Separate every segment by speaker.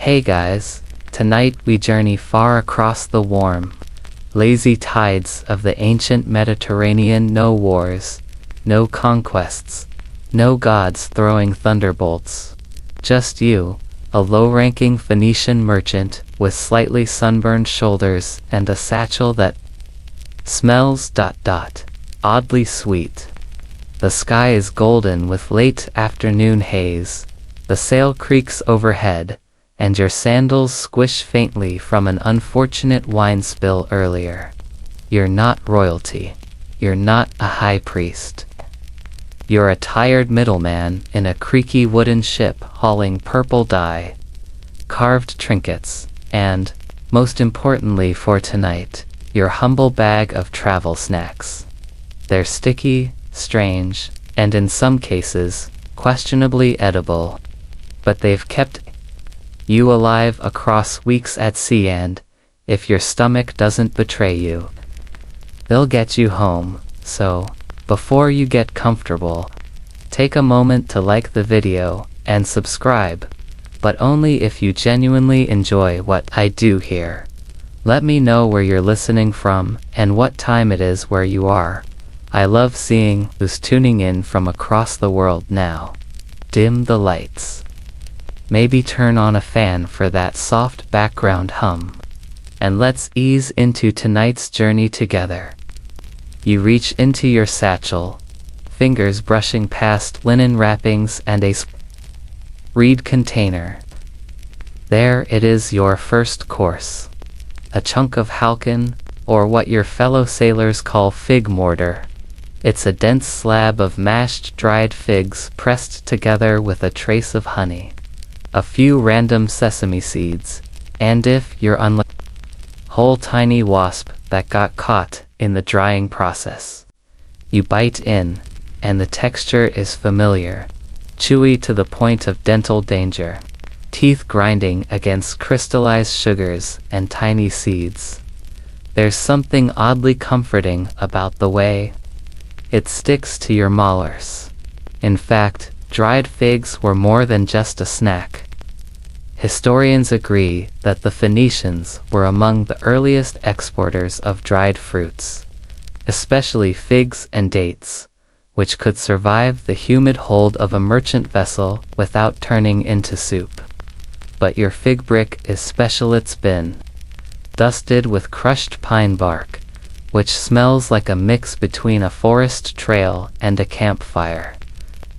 Speaker 1: Hey guys, tonight we journey far across the warm, lazy tides of the ancient Mediterranean. No wars, no conquests, no gods throwing thunderbolts. Just you, a low-ranking Phoenician merchant with slightly sunburned shoulders and a satchel that smells oddly sweet. The sky is golden with late afternoon haze, the sail creaks overhead, and your sandals squish faintly from an unfortunate wine spill earlier. You're not royalty. You're not a high priest. You're a tired middleman in a creaky wooden ship hauling purple dye, carved trinkets, and, most importantly for tonight, your humble bag of travel snacks. They're sticky, strange, and in some cases, questionably edible, but they've kept you alive across weeks at sea, and, if your stomach doesn't betray you, they'll get you home. So, before you get comfortable, take a moment to like the video and subscribe, but only if you genuinely enjoy what I do here. Let me know where you're listening from and what time it is where you are. I love seeing who's tuning in from across the world now. Dim the lights. Maybe turn on a fan for that soft background hum. And let's ease into tonight's journey together. You reach into your satchel, fingers brushing past linen wrappings and a reed container. There it is, your first course. A chunk of halcyon, or what your fellow sailors call fig mortar. It's a dense slab of mashed dried figs pressed together with a trace of honey. A few random sesame seeds, and if you're unlucky, whole tiny wasp that got caught in the drying process. You bite in, and the texture is familiar, chewy to the point of dental danger, teeth grinding against crystallized sugars and tiny seeds. There's something oddly comforting about the way it sticks to your molars. In fact, dried figs were more than just a snack. Historians agree that the Phoenicians were among the earliest exporters of dried fruits, especially figs and dates, which could survive the humid hold of a merchant vessel without turning into soup. But your fig brick is special. It's been dusted with crushed pine bark, which smells like a mix between a forest trail and a campfire.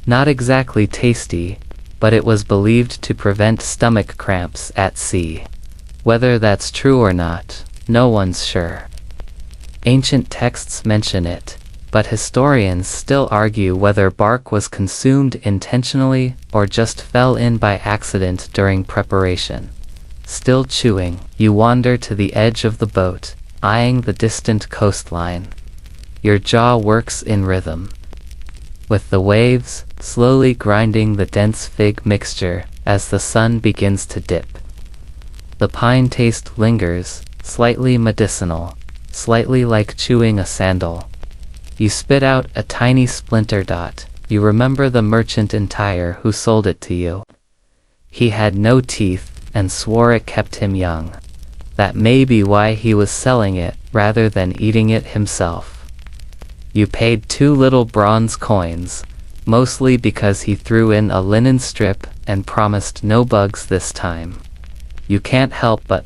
Speaker 1: Not exactly tasty, but it was believed to prevent stomach cramps at sea. Whether that's true or not, no one's sure. Ancient texts mention it, but historians still argue whether bark was consumed intentionally or just fell in by accident during preparation. Still chewing, you wander to the edge of the boat, eyeing the distant coastline. Your jaw works in rhythm, with the waves slowly grinding the dense fig mixture as the sun begins to dip. The pine taste lingers, slightly medicinal, slightly like chewing a sandal. You spit out a tiny splinter. You remember the merchant in Tyre who sold it to you. He had no teeth and swore it kept him young. That may be why he was selling it rather than eating it himself. You paid 2 little bronze coins, mostly because he threw in a linen strip and promised no bugs this time. You can't help but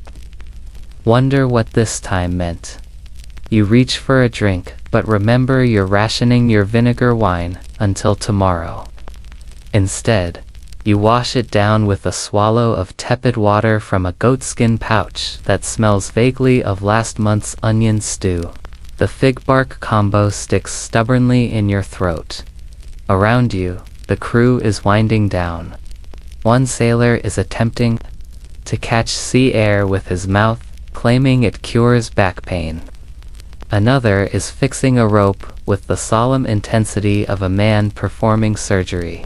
Speaker 1: wonder what this time meant. You reach for a drink, but remember you're rationing your vinegar wine until tomorrow. Instead, you wash it down with a swallow of tepid water from a goatskin pouch that smells vaguely of last month's onion stew. The fig bark combo sticks stubbornly in your throat. Around you, the crew is winding down. One sailor is attempting to catch sea air with his mouth, claiming it cures back pain. Another is fixing a rope with the solemn intensity of a man performing surgery.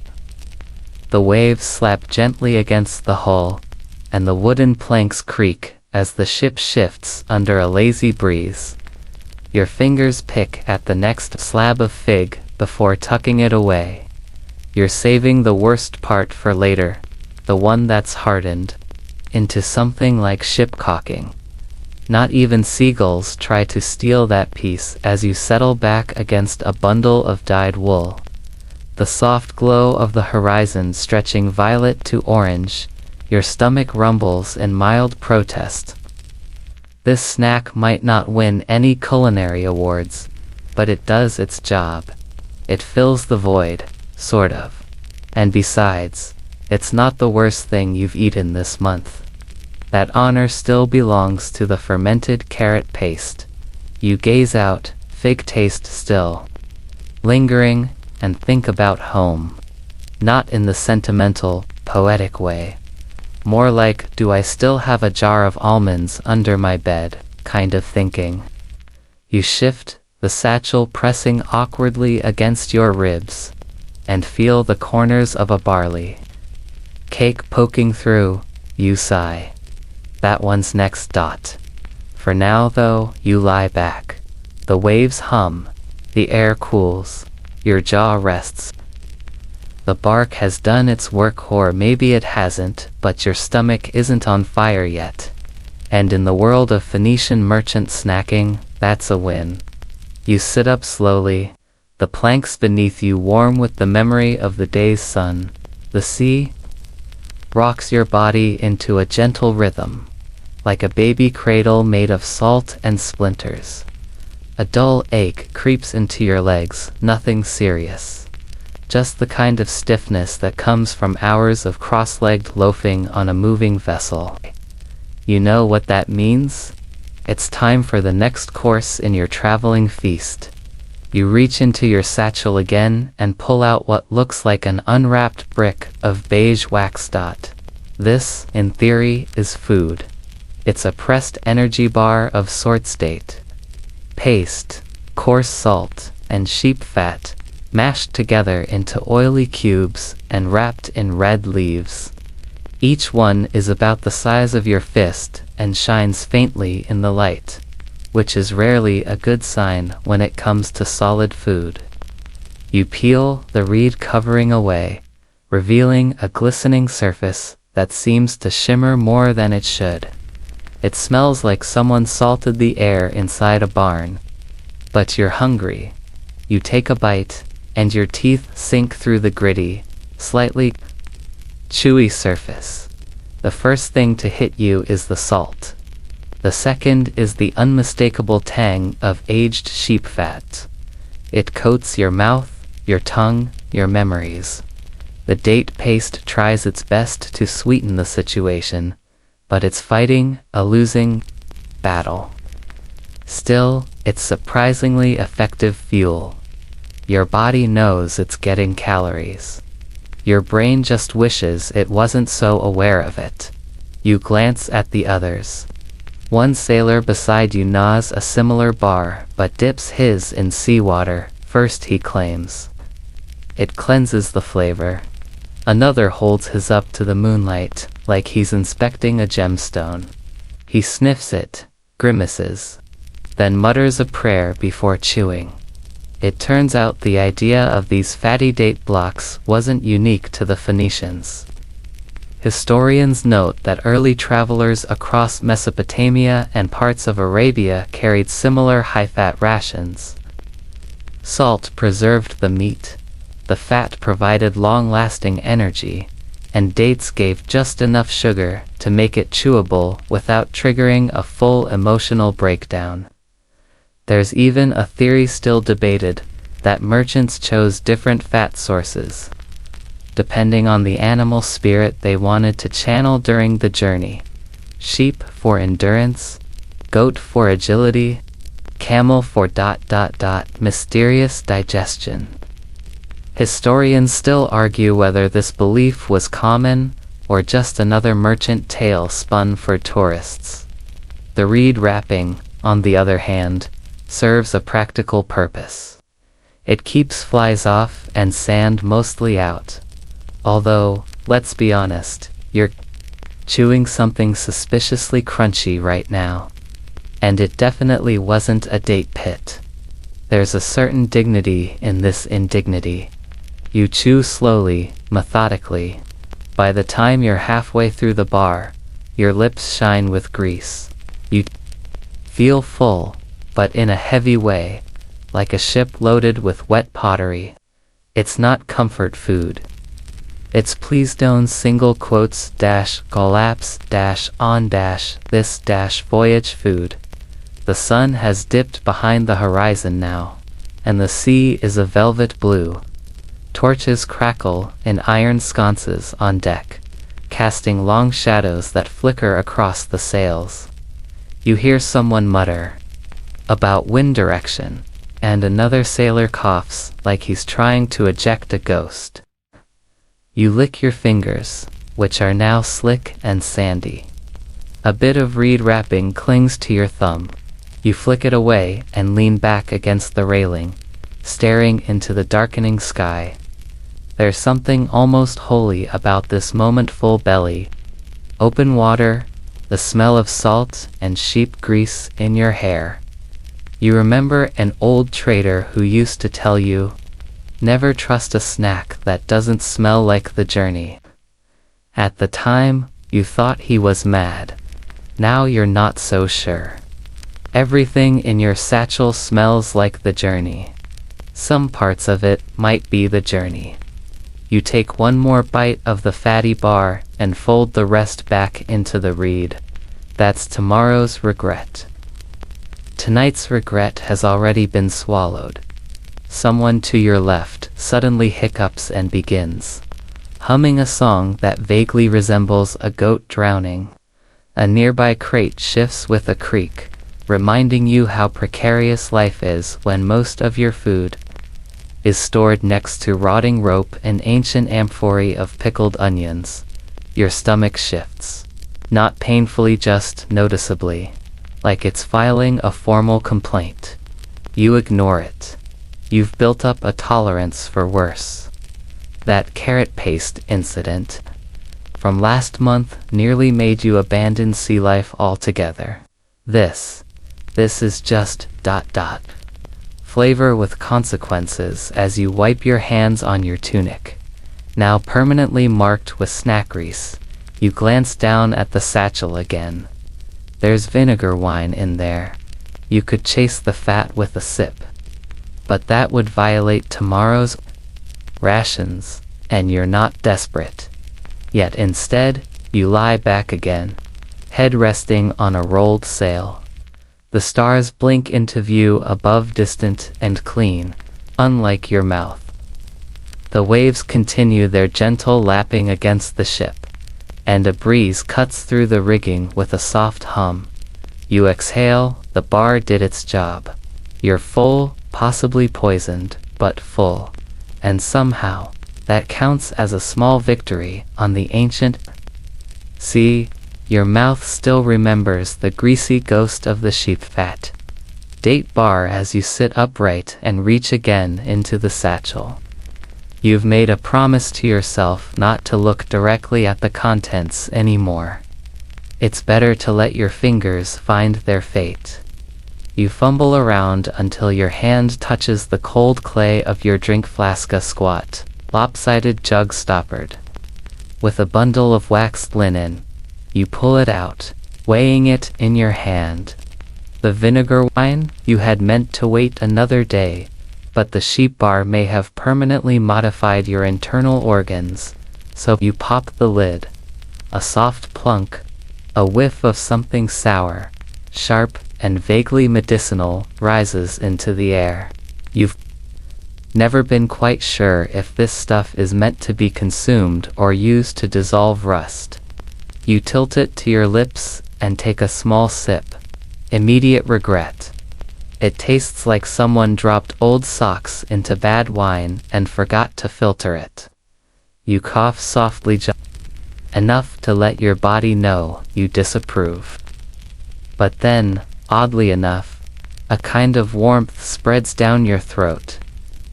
Speaker 1: The waves slap gently against the hull, and the wooden planks creak as the ship shifts under a lazy breeze. Your fingers pick at the next slab of fig before tucking it away. You're saving the worst part for later, the one that's hardened, into something like shipcocking. Not even seagulls try to steal that peace as you settle back against a bundle of dyed wool. The soft glow of the horizon stretching violet to orange, your stomach rumbles in mild protest. This snack might not win any culinary awards, but it does its job. It fills the void, sort of. And besides, it's not the worst thing you've eaten this month. That honor still belongs to the fermented carrot paste. You gaze out, fig taste still. Lingering, and think about home. Not in the sentimental, poetic way. More like, do I still have a jar of almonds under my bed, kind of thinking. You shift, the satchel pressing awkwardly against your ribs, and feel the corners of a barley cake poking through. You sigh. That one's next. For now though, you lie back. The waves hum, the air cools, your jaw rests. The bark has done its work, or maybe it hasn't, but your stomach isn't on fire yet. And in the world of Phoenician merchant snacking, that's a win. You sit up slowly, the planks beneath you warm with the memory of the day's sun. The sea rocks your body into a gentle rhythm, like a baby cradle made of salt and splinters. A dull ache creeps into your legs, nothing serious. Just the kind of stiffness that comes from hours of cross-legged loafing on a moving vessel. You know what that means? It's time for the next course in your traveling feast. You reach into your satchel again and pull out what looks like an unwrapped brick of beige wax. This, in theory, is food. It's a pressed energy bar of sort-state. Paste, coarse salt, and sheep fat, mashed together into oily cubes and wrapped in red leaves. Each one is about the size of your fist and shines faintly in the light, which is rarely a good sign when it comes to solid food. You peel the reed covering away, revealing a glistening surface that seems to shimmer more than it should. It smells like someone salted the air inside a barn. But you're hungry. You take a bite, and your teeth sink through the gritty, slightly chewy surface. The first thing to hit you is the salt. The second is the unmistakable tang of aged sheep fat. It coats your mouth, your tongue, your memories. The date paste tries its best to sweeten the situation, but it's fighting a losing battle. Still, it's surprisingly effective fuel. Your body knows it's getting calories. Your brain just wishes it wasn't so aware of it. You glance at the others. One sailor beside you gnaws a similar bar, but dips his in seawater first, he claims. It cleanses the flavor. Another holds his up to the moonlight, like he's inspecting a gemstone. He sniffs it, grimaces, then mutters a prayer before chewing. It turns out the idea of these fatty date blocks wasn't unique to the Phoenicians. Historians note that early travelers across Mesopotamia and parts of Arabia carried similar high-fat rations. Salt preserved the meat, the fat provided long-lasting energy, and dates gave just enough sugar to make it chewable without triggering a full emotional breakdown. There's even a theory still debated, that merchants chose different fat sources, depending on the animal spirit they wanted to channel during the journey. Sheep for endurance, goat for agility, camel for ... mysterious digestion. Historians still argue whether this belief was common, or just another merchant tale spun for tourists. The reed wrapping, on the other hand, serves a practical purpose. It keeps flies off and sand mostly out. Although, let's be honest, you're chewing something suspiciously crunchy right now. And it definitely wasn't a date pit. There's a certain dignity in this indignity. You chew slowly, methodically. By the time you're halfway through the bar, Your lips shine with grease. You feel full, but in a heavy way, like a ship loaded with wet pottery. It's not comfort food. It's please don't single quotes dash collapse dash on dash this dash voyage food. The sun has dipped behind the horizon now, and the sea is a velvet blue. Torches crackle in iron sconces on deck, casting long shadows that flicker across the sails. You hear someone mutter about wind direction, and another sailor coughs like he's trying to eject a ghost. You lick your fingers, which are now slick and sandy. A bit of reed wrapping clings to your thumb. You flick it away and lean back against the railing, staring into the darkening sky. There's something almost holy about this moment. Full belly, open water, the smell of salt and sheep grease in your hair. You remember an old trader who used to tell you, never trust a snack that doesn't smell like the journey. At the time, you thought he was mad. Now you're not so sure. Everything in your satchel smells like the journey. Some parts of it might be the journey. You take one more bite of the fatty bar and fold the rest back into the reed. That's tomorrow's regret. Tonight's regret has already been swallowed. Someone to your left suddenly hiccups and begins humming a song that vaguely resembles a goat drowning. A nearby crate shifts with a creak, reminding you how precarious life is when most of your food is stored next to rotting rope and ancient amphorae of pickled onions. Your stomach shifts, not painfully, just noticeably, like it's filing a formal complaint. You ignore it. You've built up a tolerance for worse. That carrot paste incident from last month nearly made you abandon sea life altogether. This is just ... Flavor with consequences as you wipe your hands on your tunic, now permanently marked with snack grease. You glance down at the satchel again. There's vinegar wine in there. You could chase the fat with a sip, but that would violate tomorrow's rations, and you're not desperate. Yet instead, you lie back again, head resting on a rolled sail. The stars blink into view above, distant and clean, unlike your mouth. The waves continue their gentle lapping against the ship, and a breeze cuts through the rigging with a soft hum. You exhale. The bar did its job. You're full, possibly poisoned, but full. And somehow, that counts as a small victory on the ancient sea. Your mouth still remembers the greasy ghost of the sheep fat. Date bar as you sit upright and reach again into the satchel. You've made a promise to yourself not to look directly at the contents anymore. It's better to let your fingers find their fate. You fumble around until your hand touches the cold clay of your drink flask, a squat, lopsided jug stoppered. With a bundle of waxed linen, you pull it out, weighing it in your hand. The vinegar wine, you had meant to wait another day, but the sheep bar may have permanently modified your internal organs, so you pop the lid. A soft plunk, a whiff of something sour, sharp and vaguely medicinal, rises into the air. You've never been quite sure if this stuff is meant to be consumed or used to dissolve rust. You tilt it to your lips and take a small sip. Immediate regret. It tastes like someone dropped old socks into bad wine and forgot to filter it. You cough softly, enough to let your body know you disapprove. But then, oddly enough, a kind of warmth spreads down your throat.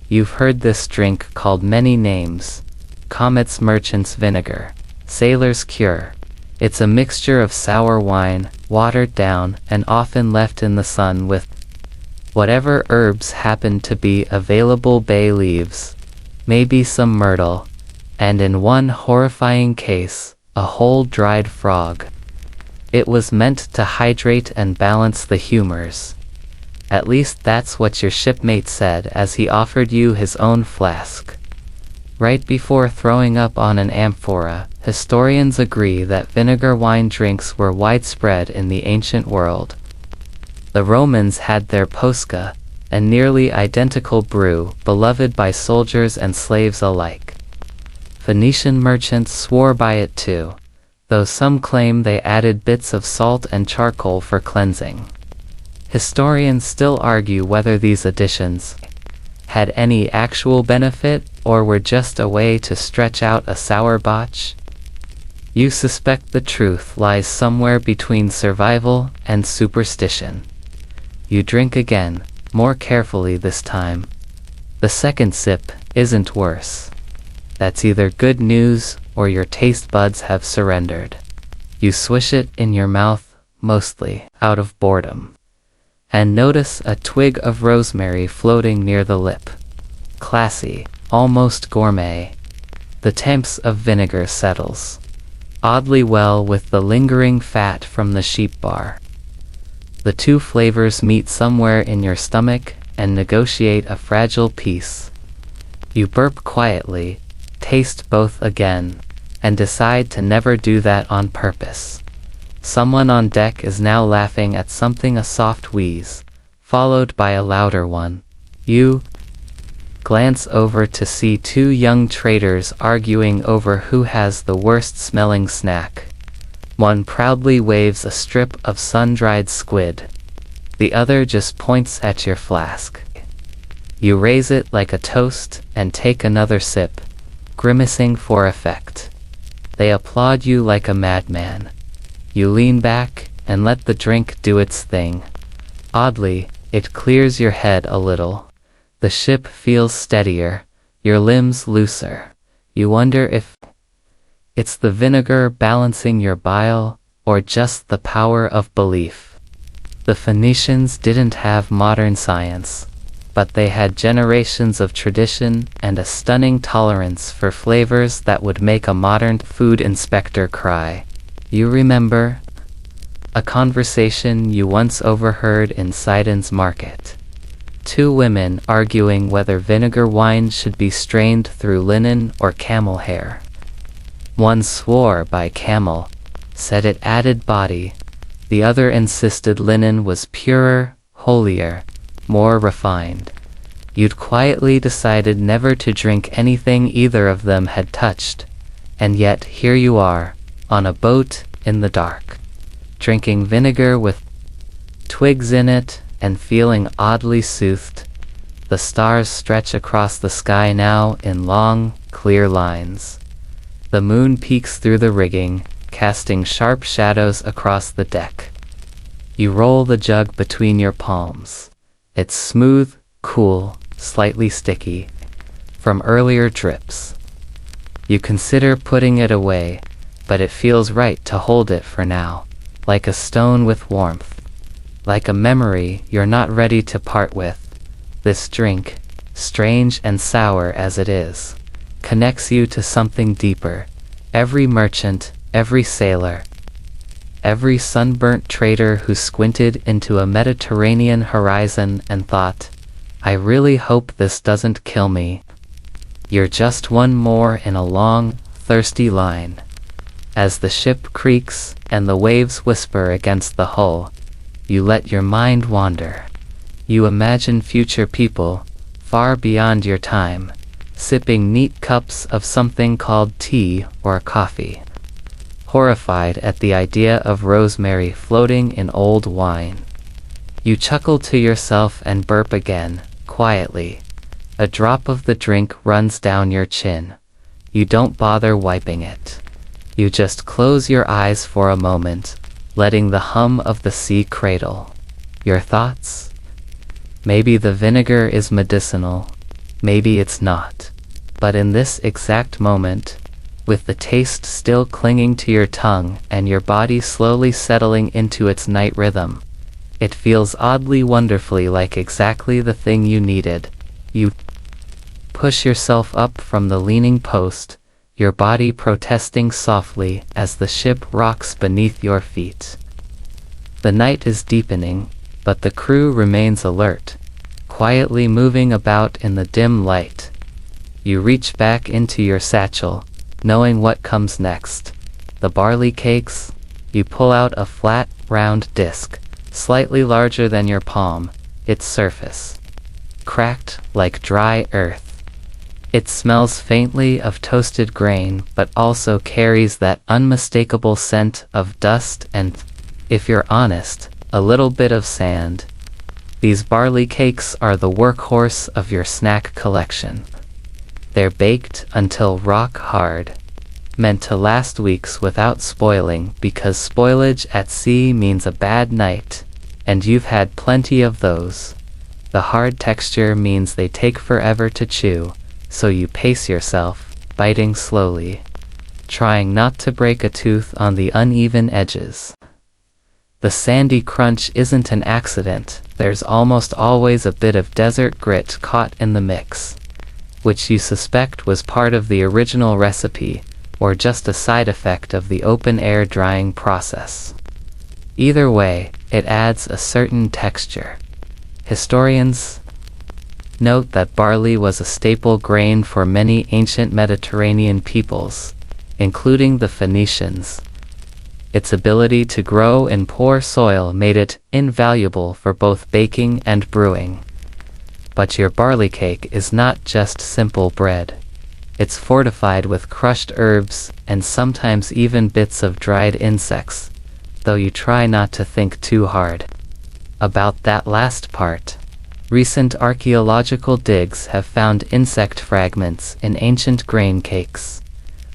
Speaker 1: You've heard this drink called many names: Comet's Merchant's Vinegar, Sailor's Cure. It's a mixture of sour wine, watered down and often left in the sun with whatever herbs happen to be available, bay leaves, maybe some myrtle, and in one horrifying case, a whole dried frog. It was meant to hydrate and balance the humors. At least that's what your shipmate said as he offered you his own flask. Right before throwing up on an amphora, historians agree that vinegar wine drinks were widespread in the ancient world. The Romans had their posca, a nearly identical brew beloved by soldiers and slaves alike. Phoenician merchants swore by it too, though some claim they added bits of salt and charcoal for cleansing. Historians still argue whether these additions had any actual benefit or were just a way to stretch out a sour botch. You suspect the truth lies somewhere between survival and superstition. You drink again, more carefully this time. The second sip isn't worse. That's either good news or your taste buds have surrendered. You swish it in your mouth, mostly out of boredom, and notice a twig of rosemary floating near the lip. Classy, almost gourmet. The temps of vinegar settles oddly well with the lingering fat from the sheep bar. The two flavors meet somewhere in your stomach and negotiate a fragile peace. You burp quietly, taste both again, and decide to never do that on purpose. Someone on deck is now laughing at something, a soft wheeze, followed by a louder one. You glance over to see two young traders arguing over who has the worst smelling snack. One proudly waves a strip of sun-dried squid. The other just points at your flask. You raise it like a toast and take another sip, grimacing for effect. They applaud you like a madman. You lean back and let the drink do its thing. Oddly, it clears your head a little. The ship feels steadier, your limbs looser. You wonder if it's the vinegar balancing your bile, or just the power of belief. The Phoenicians didn't have modern science, but they had generations of tradition and a stunning tolerance for flavors that would make a modern food inspector cry. You remember a conversation you once overheard in Sidon's market. Two women arguing whether vinegar wine should be strained through linen or camel hair. One swore by camel, said it added body. The other insisted linen was purer, holier, more refined. You'd quietly decided never to drink anything either of them had touched, and yet here you are, on a boat in the dark, drinking vinegar with twigs in it and feeling oddly soothed. The stars stretch across the sky now in long, clear lines. The moon peeks through the rigging, casting sharp shadows across the deck. You roll the jug between your palms. It's smooth, cool, slightly sticky, from earlier drips. You consider putting it away, but it feels right to hold it for now, like a stone with warmth. Like a memory you're not ready to part with. This drink, strange and sour as it is, connects you to something deeper. Every merchant, every sailor, every sunburnt trader who squinted into a Mediterranean horizon and thought, I really hope this doesn't kill me. You're just one more in a long, thirsty line. As the ship creaks and the waves whisper against the hull, you let your mind wander. You imagine future people, far beyond your time, sipping neat cups of something called tea or coffee, horrified at the idea of rosemary floating in old wine. You chuckle to yourself and burp again, quietly. A drop of the drink runs down your chin. You don't bother wiping it. You just close your eyes for a moment, letting the hum of the sea cradle. Your thoughts? Maybe the vinegar is medicinal, maybe it's not. But in this exact moment, with the taste still clinging to your tongue and your body slowly settling into its night rhythm, it feels oddly wonderfully like exactly the thing you needed. You push yourself up from the leaning post, your body protesting softly as the ship rocks beneath your feet. The night is deepening, but the crew remains alert, quietly moving about in the dim light. You reach back into your satchel, knowing what comes next. The barley cakes. You pull out a flat, round disc, slightly larger than your palm, its surface cracked like dry earth. It smells faintly of toasted grain, but also carries that unmistakable scent of dust and, if you're honest, a little bit of sand. These barley cakes are the workhorse of your snack collection. They're baked until rock hard, meant to last weeks without spoiling, because spoilage at sea means a bad night, and you've had plenty of those. The hard texture means they take forever to chew, so you pace yourself, biting slowly, trying not to break a tooth on the uneven edges. The sandy crunch isn't an accident. There's almost always a bit of desert grit caught in the mix, which you suspect was part of the original recipe, or just a side effect of the open-air drying process. Either way, it adds a certain texture. Historians note that barley was a staple grain for many ancient Mediterranean peoples, including the Phoenicians. Its ability to grow in poor soil made it invaluable for both baking and brewing. But your barley cake is not just simple bread. It's fortified with crushed herbs and sometimes even bits of dried insects, though you try not to think too hard about that last part. Recent archaeological digs have found insect fragments in ancient grain cakes,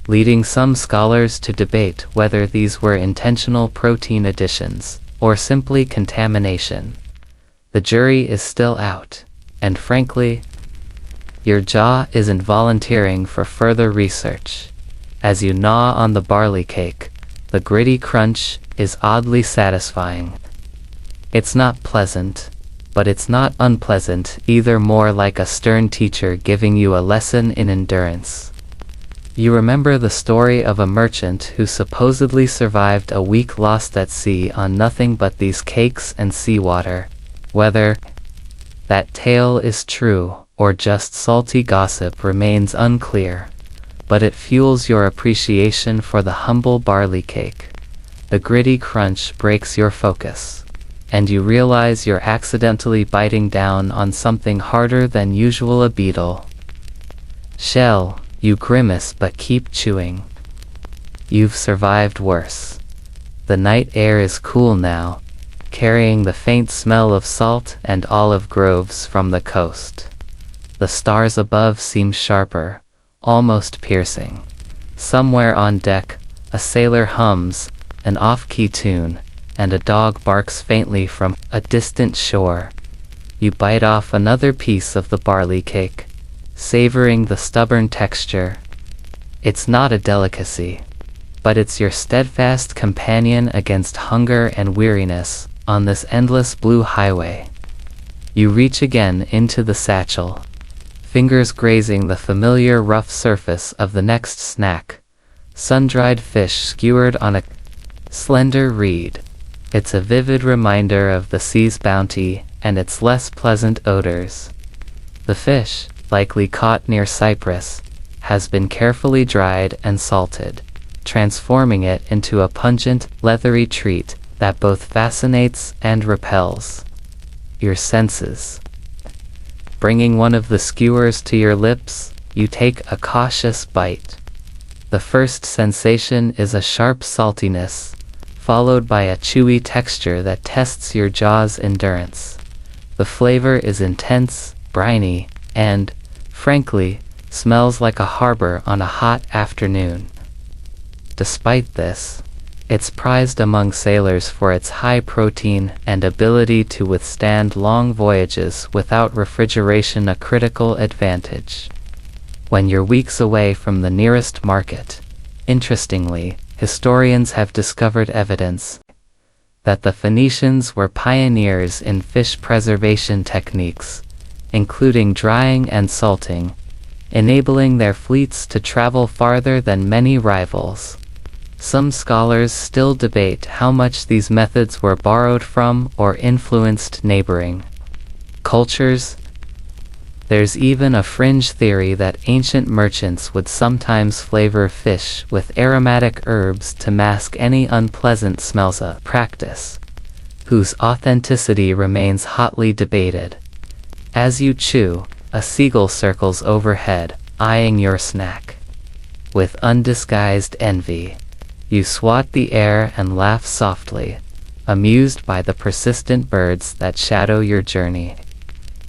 Speaker 1: leading some scholars to debate whether these were intentional protein additions or simply contamination. The jury is still out, and frankly, your jaw isn't volunteering for further research. As you gnaw on the barley cake, the gritty crunch is oddly satisfying. It's not pleasant, but it's not unpleasant either, more like a stern teacher giving you a lesson in endurance. You remember the story of a merchant who supposedly survived a week lost at sea on nothing but these cakes and seawater. Whether that tale is true or just salty gossip remains unclear, but it fuels your appreciation for the humble barley cake. The gritty crunch breaks your focus, and you realize you're accidentally biting down on something harder than usual, a beetle shell. You grimace but keep chewing. You've survived worse. The night air is cool now, carrying the faint smell of salt and olive groves from the coast. The stars above seem sharper, almost piercing. Somewhere on deck, a sailor hums an off-key tune, and a dog barks faintly from a distant shore. You bite off another piece of the barley cake, savoring the stubborn texture. It's not a delicacy, but it's your steadfast companion against hunger and weariness on this endless blue highway. You reach again into the satchel, fingers grazing the familiar rough surface of the next snack, sun-dried fish skewered on a slender reed. It's a vivid reminder of the sea's bounty and its less pleasant odors. The fish, likely caught near Cyprus, has been carefully dried and salted, transforming it into a pungent, leathery treat that both fascinates and repels your senses. Bringing one of the skewers to your lips, you take a cautious bite. The first sensation is a sharp saltiness, followed by a chewy texture that tests your jaw's endurance. The flavor is intense, briny, and, frankly, smells like a harbor on a hot afternoon. Despite this, it's prized among sailors for its high protein and ability to withstand long voyages without refrigeration, a critical advantage when you're weeks away from the nearest market. Interestingly, historians have discovered evidence that the Phoenicians were pioneers in fish preservation techniques, including drying and salting, enabling their fleets to travel farther than many rivals. Some scholars still debate how much these methods were borrowed from or influenced neighboring cultures. There's even a fringe theory that ancient merchants would sometimes flavor fish with aromatic herbs to mask any unpleasant smells, a practice whose authenticity remains hotly debated. As you chew, a seagull circles overhead, eyeing your snack. With undisguised envy, you swat the air and laugh softly, amused by the persistent birds that shadow your journey.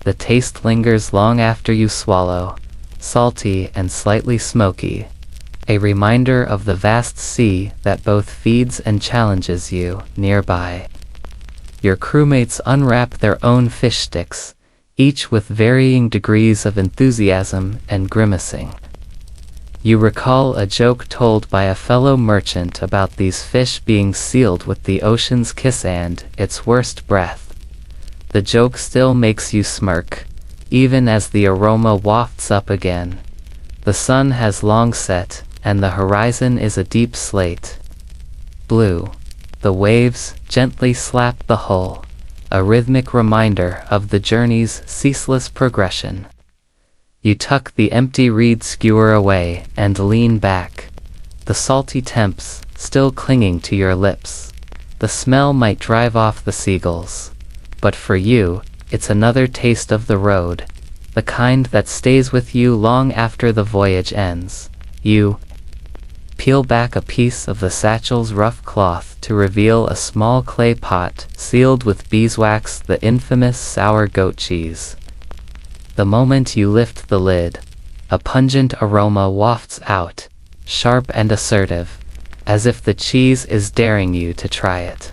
Speaker 1: The taste lingers long after you swallow, salty and slightly smoky, a reminder of the vast sea that both feeds and challenges you nearby. Your crewmates unwrap their own fish sticks, each with varying degrees of enthusiasm and grimacing. You recall a joke told by a fellow merchant about these fish being sealed with the ocean's kiss and its worst breath. The joke still makes you smirk, even as the aroma wafts up again. The sun has long set, and the horizon is a deep slate blue. The waves gently slap the hull, a rhythmic reminder of the journey's ceaseless progression. You tuck the empty reed skewer away and lean back, the salty temps still clinging to your lips. The smell might drive off the seagulls, but for you, it's another taste of the road, the kind that stays with you long after the voyage ends. You peel back a piece of the satchel's rough cloth to reveal a small clay pot sealed with beeswax, the infamous sour goat cheese. The moment you lift the lid, a pungent aroma wafts out, sharp and assertive, as if the cheese is daring you to try it.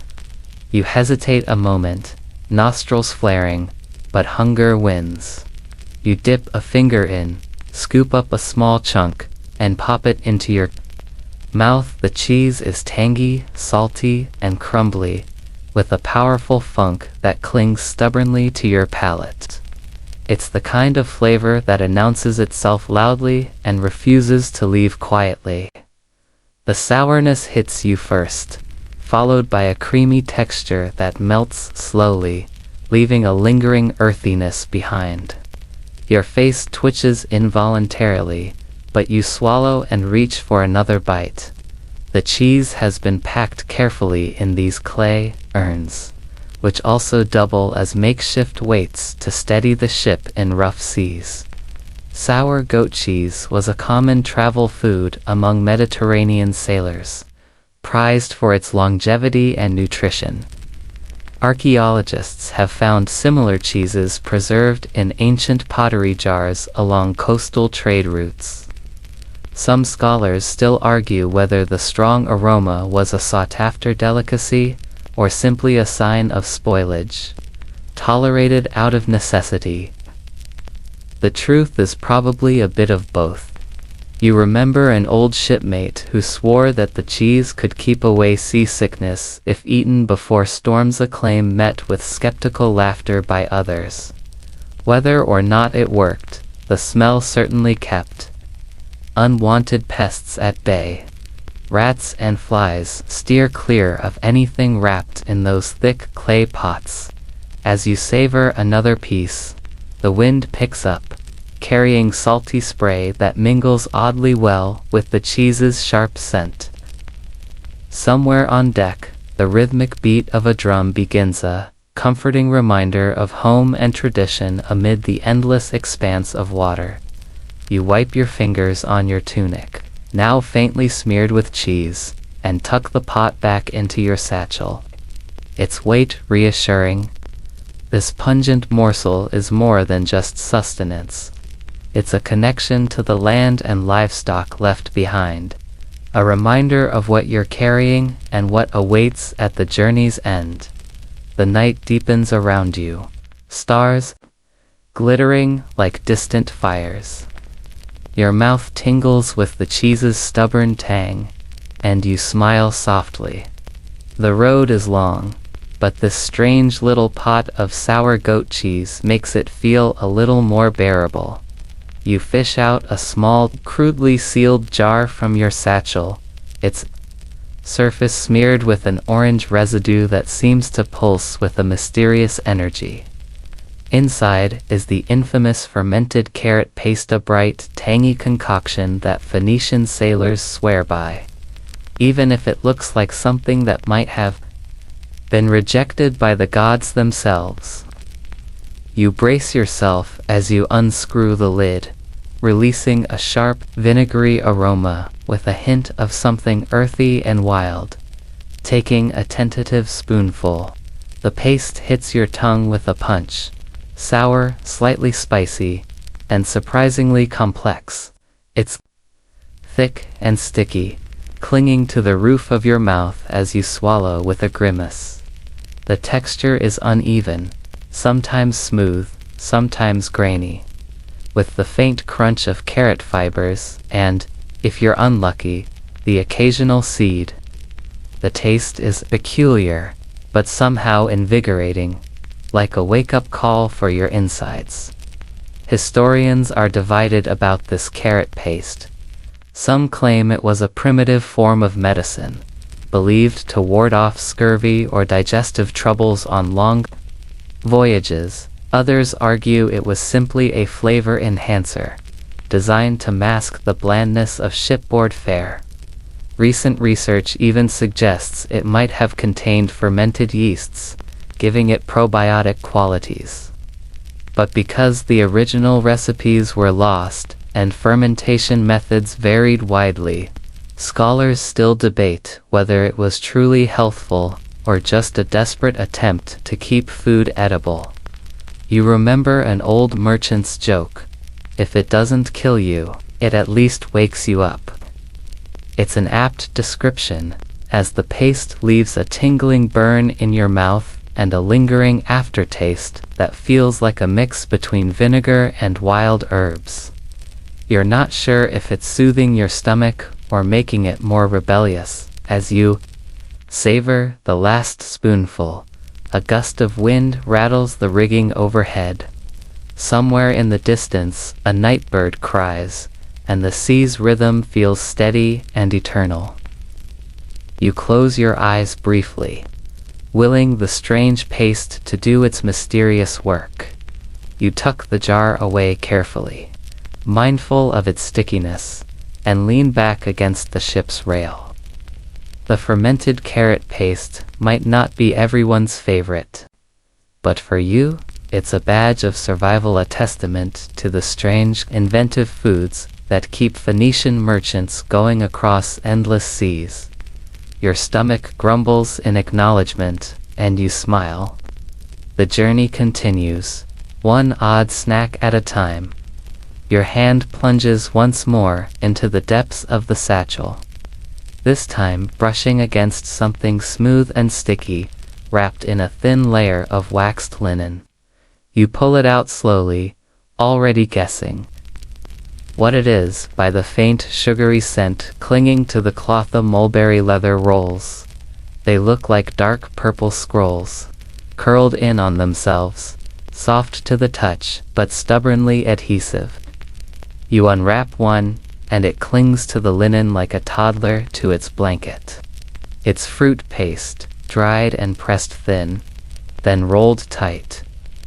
Speaker 1: You hesitate a moment, nostrils flaring, but hunger wins. You dip a finger in, scoop up a small chunk, and pop it into your mouth. The cheese is tangy, salty, and crumbly, with a powerful funk that clings stubbornly to your palate. It's the kind of flavor that announces itself loudly and refuses to leave quietly. The sourness hits you first, followed by a creamy texture that melts slowly, leaving a lingering earthiness behind. Your face twitches involuntarily, but you swallow and reach for another bite. The cheese has been packed carefully in these clay urns, which also double as makeshift weights to steady the ship in rough seas. Sour goat cheese was a common travel food among Mediterranean sailors, prized for its longevity and nutrition. Archaeologists have found similar cheeses preserved in ancient pottery jars along coastal trade routes. Some scholars still argue whether the strong aroma was a sought-after delicacy or simply a sign of spoilage, tolerated out of necessity. The truth is probably a bit of both. You remember an old shipmate who swore that the cheese could keep away seasickness if eaten before storms, a claim met with skeptical laughter by others. Whether or not it worked, the smell certainly kept unwanted pests at bay. Rats and flies steer clear of anything wrapped in those thick clay pots. As you savor another piece, the wind picks up, carrying salty spray that mingles oddly well with the cheese's sharp scent. Somewhere on deck, the rhythmic beat of a drum begins, a comforting reminder of home and tradition amid the endless expanse of water. You wipe your fingers on your tunic, now faintly smeared with cheese, and tuck the pot back into your satchel. Its weight reassuring. This pungent morsel is more than just sustenance. It's a connection to the land and livestock left behind, a reminder of what you're carrying and what awaits at the journey's end. The night deepens around you, stars glittering like distant fires. Your mouth tingles with the cheese's stubborn tang, and you smile softly. The road is long, but this strange little pot of sour goat cheese makes it feel a little more bearable. You fish out a small, crudely sealed jar from your satchel, its surface smeared with an orange residue that seems to pulse with a mysterious energy. Inside is the infamous fermented carrot paste, a bright, tangy concoction that Phoenician sailors swear by, even if it looks like something that might have been rejected by the gods themselves. You brace yourself as you unscrew the lid, releasing a sharp, vinegary aroma with a hint of something earthy and wild. Taking a tentative spoonful, the paste hits your tongue with a punch. Sour, slightly spicy, and surprisingly complex. It's thick and sticky, clinging to the roof of your mouth as you swallow with a grimace. The texture is uneven, sometimes smooth, sometimes grainy, with the faint crunch of carrot fibers and, if you're unlucky, the occasional seed. The taste is peculiar, but somehow invigorating, like a wake-up call for your insides. Historians are divided about this carrot paste. Some claim it was a primitive form of medicine, believed to ward off scurvy or digestive troubles on long voyages. Others argue it was simply a flavor enhancer, designed to mask the blandness of shipboard fare. Recent research even suggests it might have contained fermented yeasts, giving it probiotic qualities. But because the original recipes were lost and fermentation methods varied widely, scholars still debate whether it was truly healthful or just a desperate attempt to keep food edible. You remember an old merchant's joke: if it doesn't kill you, it at least wakes you up. It's an apt description, as the paste leaves a tingling burn in your mouth and a lingering aftertaste that feels like a mix between vinegar and wild herbs. You're not sure if it's soothing your stomach or making it more rebellious. As you savor the last spoonful, a gust of wind rattles the rigging overhead. Somewhere in the distance, a nightbird cries, and the sea's rhythm feels steady and eternal. You close your eyes briefly, willing the strange paste to do its mysterious work. You tuck the jar away carefully, mindful of its stickiness, and lean back against the ship's rail. The fermented carrot paste might not be everyone's favorite, but for you, it's a badge of survival, a testament to the strange, inventive foods that keep Phoenician merchants going across endless seas. Your stomach grumbles in acknowledgement, and you smile. The journey continues, one odd snack at a time. Your hand plunges once more into the depths of the satchel, this time brushing against something smooth and sticky, wrapped in a thin layer of waxed linen. You pull it out slowly, already guessing what it is by the faint sugary scent clinging to the cloth. The mulberry leather rolls. They look like dark purple scrolls, curled in on themselves, soft to the touch but stubbornly adhesive. You unwrap one, and it clings to the linen like a toddler to its blanket. It's fruit paste, dried and pressed thin, then rolled tight,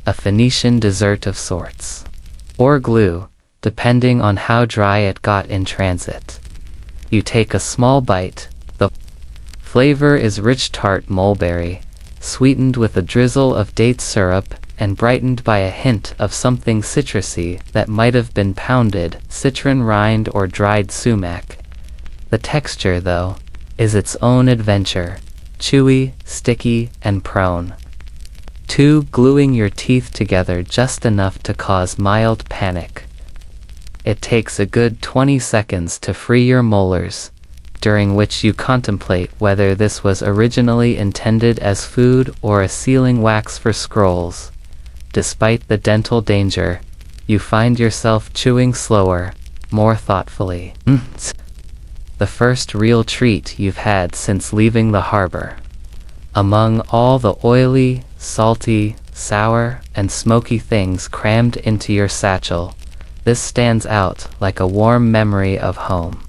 Speaker 1: a Phoenician dessert of sorts. Or glue, depending on how dry it got in transit. You take a small bite. The flavor is rich tart mulberry, sweetened with a drizzle of date syrup and brightened by a hint of something citrusy that might have been pounded citron rind or dried sumac. The texture, though, is its own adventure, chewy, sticky, and prone to gluing your teeth together just enough to cause mild panic. It takes a good 20 seconds to free your molars, during which you contemplate whether this was originally intended as food or a sealing wax for scrolls. Despite the dental danger, you find yourself chewing slower, more thoughtfully. The first real treat you've had since leaving the harbor. Among all the oily, salty, sour, and smoky things crammed into your satchel, this stands out like a warm memory of home.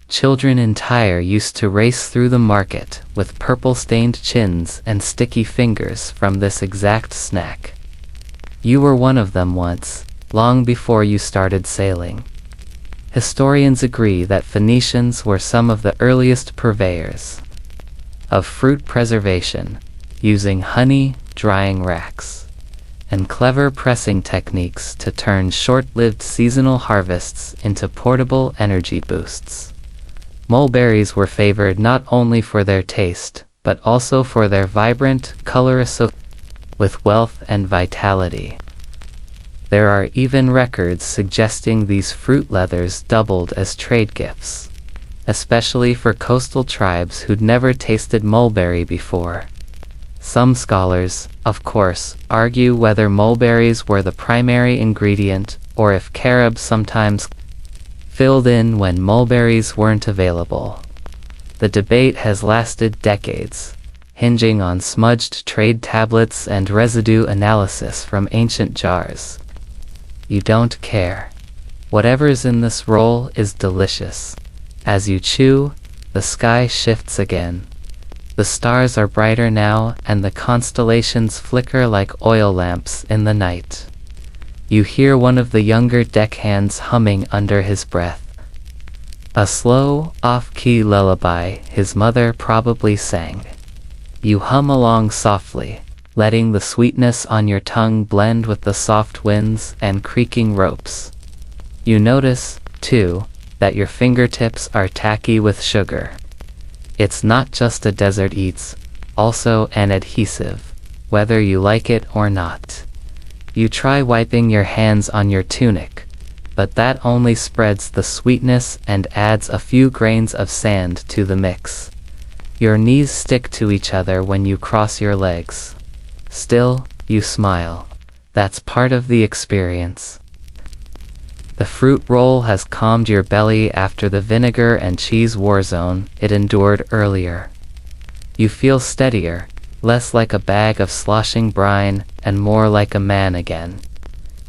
Speaker 1: Children in Tyre used to race through the market with purple-stained chins and sticky fingers from this exact snack. You were one of them once, long before you started sailing. Historians agree that Phoenicians were some of the earliest purveyors of fruit preservation, using honey drying racks and clever pressing techniques to turn short-lived seasonal harvests into portable energy boosts. Mulberries were favored not only for their taste, but also for their vibrant color associated with wealth and vitality. There are even records suggesting these fruit leathers doubled as trade gifts, especially for coastal tribes who'd never tasted mulberry before. Some scholars, of course, argue whether mulberries were the primary ingredient or if carob sometimes filled in when mulberries weren't available. The debate has lasted decades, hinging on smudged trade tablets and residue analysis from ancient jars. You don't care. Whatever's in this roll is delicious. As you chew, the sky shifts again. The stars are brighter now, and the constellations flicker like oil lamps in the night. You hear one of the younger deckhands humming under his breath. A slow, off-key lullaby his mother probably sang. You hum along softly, letting the sweetness on your tongue blend with the soft winds and creaking ropes. You notice, too, that your fingertips are tacky with sugar. It's not just a dessert eats, also an adhesive, whether you like it or not. You try wiping your hands on your tunic, but that only spreads the sweetness and adds a few grains of sand to the mix. Your knees stick to each other when you cross your legs. Still, you smile. That's part of the experience. The fruit roll has calmed your belly after the vinegar and cheese warzone it endured earlier. You feel steadier, less like a bag of sloshing brine, and more like a man again.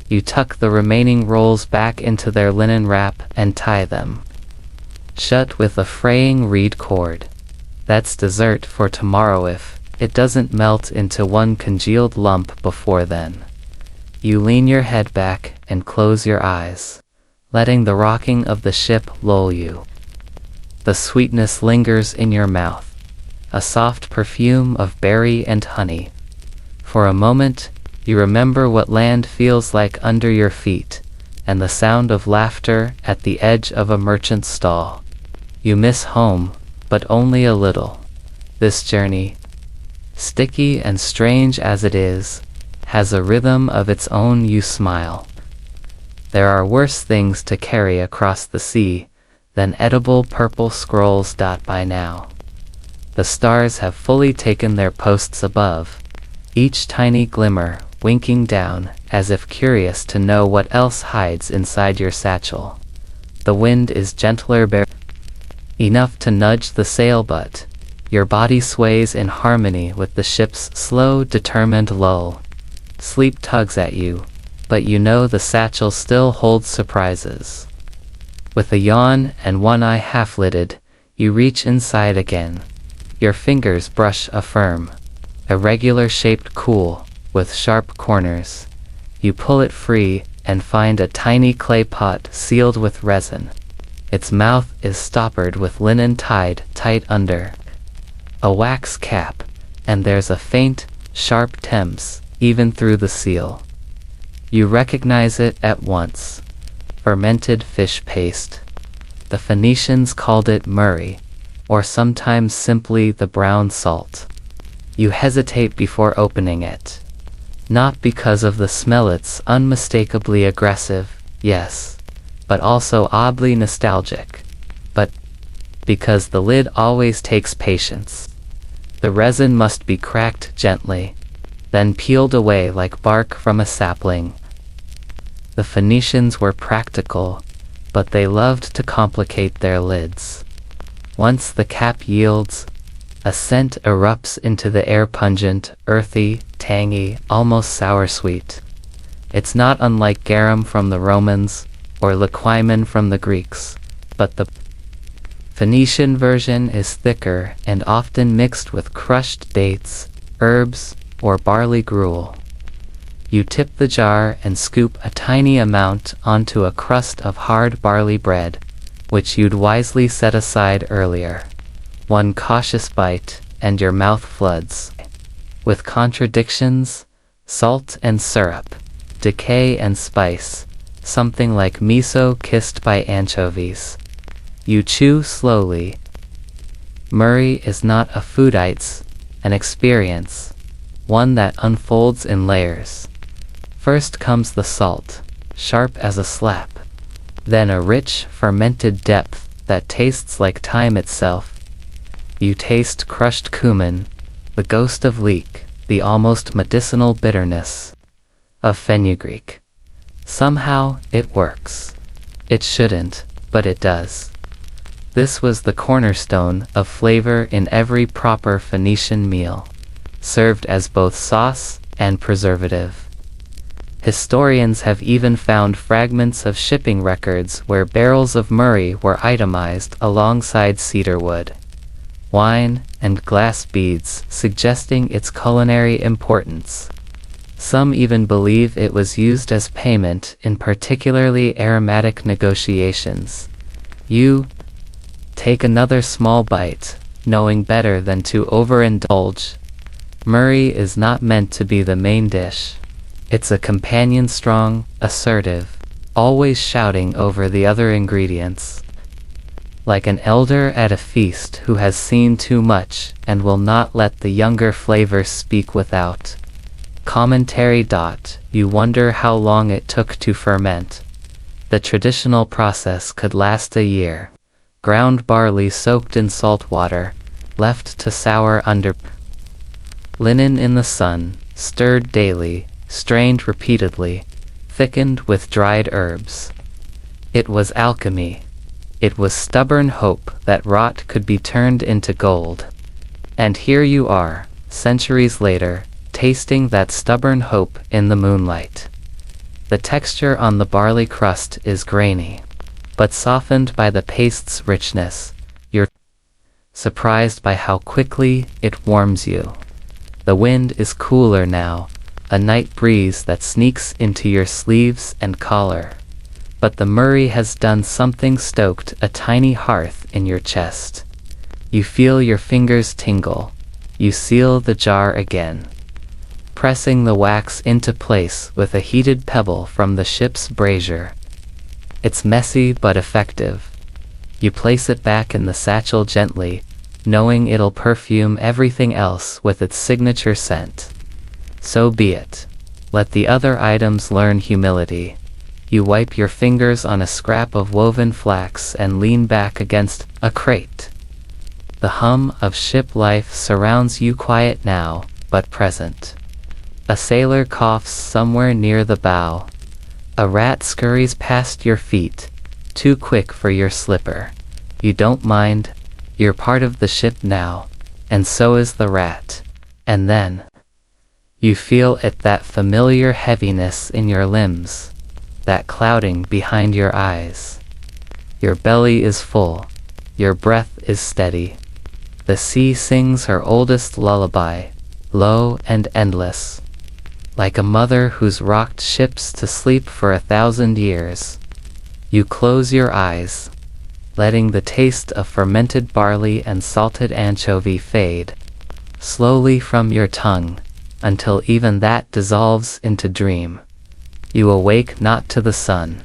Speaker 1: You tuck the remaining rolls back into their linen wrap and tie them shut with a fraying reed cord. That's dessert for tomorrow if it doesn't melt into one congealed lump before then. You lean your head back and close your eyes, letting the rocking of the ship lull you. The sweetness lingers in your mouth, a soft perfume of berry and honey. For a moment, you remember what land feels like under your feet, and the sound of laughter at the edge of a merchant's stall. You miss home, but only a little. This journey, sticky and strange as it is, has a rhythm of its own. You smile. There are worse things to carry across the sea than edible purple scrolls. By now, the stars have fully taken their posts above, each tiny glimmer winking down as if curious to know what else hides inside your satchel. The wind is gentler, enough to nudge the sail, but your body sways in harmony with the ship's slow, determined lull. Sleep tugs at you, but you know the satchel still holds surprises. With a yawn and one eye half-lidded, you reach inside again. Your fingers brush a firm, irregular-shaped kuhl with sharp corners. You pull it free and find a tiny clay pot sealed with resin. Its mouth is stoppered with linen tied tight under a wax cap, and there's a faint, sharp Thames even through the seal. You recognize it at once. Fermented fish paste. The Phoenicians called it murrey, or sometimes simply the brown salt. You hesitate before opening it. Not because of the smell, it's unmistakably aggressive, yes, but also oddly nostalgic. But because the lid always takes patience. The resin must be cracked gently, then peeled away like bark from a sapling. The Phoenicians were practical, but they loved to complicate their lids. Once the cap yields, a scent erupts into the air, pungent, earthy, tangy, almost sour-sweet. It's not unlike garum from the Romans or liquamen from the Greeks, but the Phoenician version is thicker and often mixed with crushed dates, herbs, or barley gruel. You tip the jar and scoop a tiny amount onto a crust of hard barley bread, which you'd wisely set aside earlier. One cautious bite, and your mouth floods with contradictions, salt and syrup, decay and spice, something like miso kissed by anchovies. You chew slowly. Murray is not a food, it's an experience, one that unfolds in layers. First comes the salt, sharp as a slap. Then a rich, fermented depth that tastes like time itself. You taste crushed cumin, the ghost of leek, the almost medicinal bitterness of fenugreek. Somehow, it works. It shouldn't, but it does. This was the cornerstone of flavor in every proper Phoenician meal, served as both sauce and preservative. Historians have even found fragments of shipping records where barrels of Murray were itemized alongside cedarwood, wine, and glass beads, suggesting its culinary importance. Some even believe it was used as payment in particularly aromatic negotiations. You take another small bite, knowing better than to overindulge. Murray is not meant to be the main dish. It's a companion, strong, assertive, always shouting over the other ingredients. Like an elder at a feast who has seen too much and will not let the younger flavors speak without commentary. You wonder how long it took to ferment. The traditional process could last a year. Ground barley soaked in salt water, left to sour under linen in the sun, stirred daily, strained repeatedly, thickened with dried herbs. It was alchemy. It was stubborn hope that rot could be turned into gold. And here you are, centuries later, tasting that stubborn hope in the moonlight. The texture on the barley crust is grainy, but softened by the paste's richness. You're surprised by how quickly it warms you. The wind is cooler now, a night breeze that sneaks into your sleeves and collar. But the Murray has done something, stoked a tiny hearth in your chest. You feel your fingers tingle. You seal the jar again, pressing the wax into place with a heated pebble from the ship's brazier. It's messy but effective. You place it back in the satchel gently, knowing it'll perfume everything else with its signature scent. So be it. Let the other items learn humility. You wipe your fingers on a scrap of woven flax and lean back against a crate. The hum of ship life surrounds you, quiet now, but present. A sailor coughs somewhere near the bow. A rat scurries past your feet, too quick for your slipper. You don't mind. You're part of the ship now, and so is the rat. And then you feel it, that familiar heaviness in your limbs, that clouding behind your eyes. Your belly is full. Your breath is steady. The sea sings her oldest lullaby, low and endless, like a mother who's rocked ships to sleep for 1,000 years. You close your eyes, letting the taste of fermented barley and salted anchovy fade slowly from your tongue, until even that dissolves into dream. You awake not to the sun,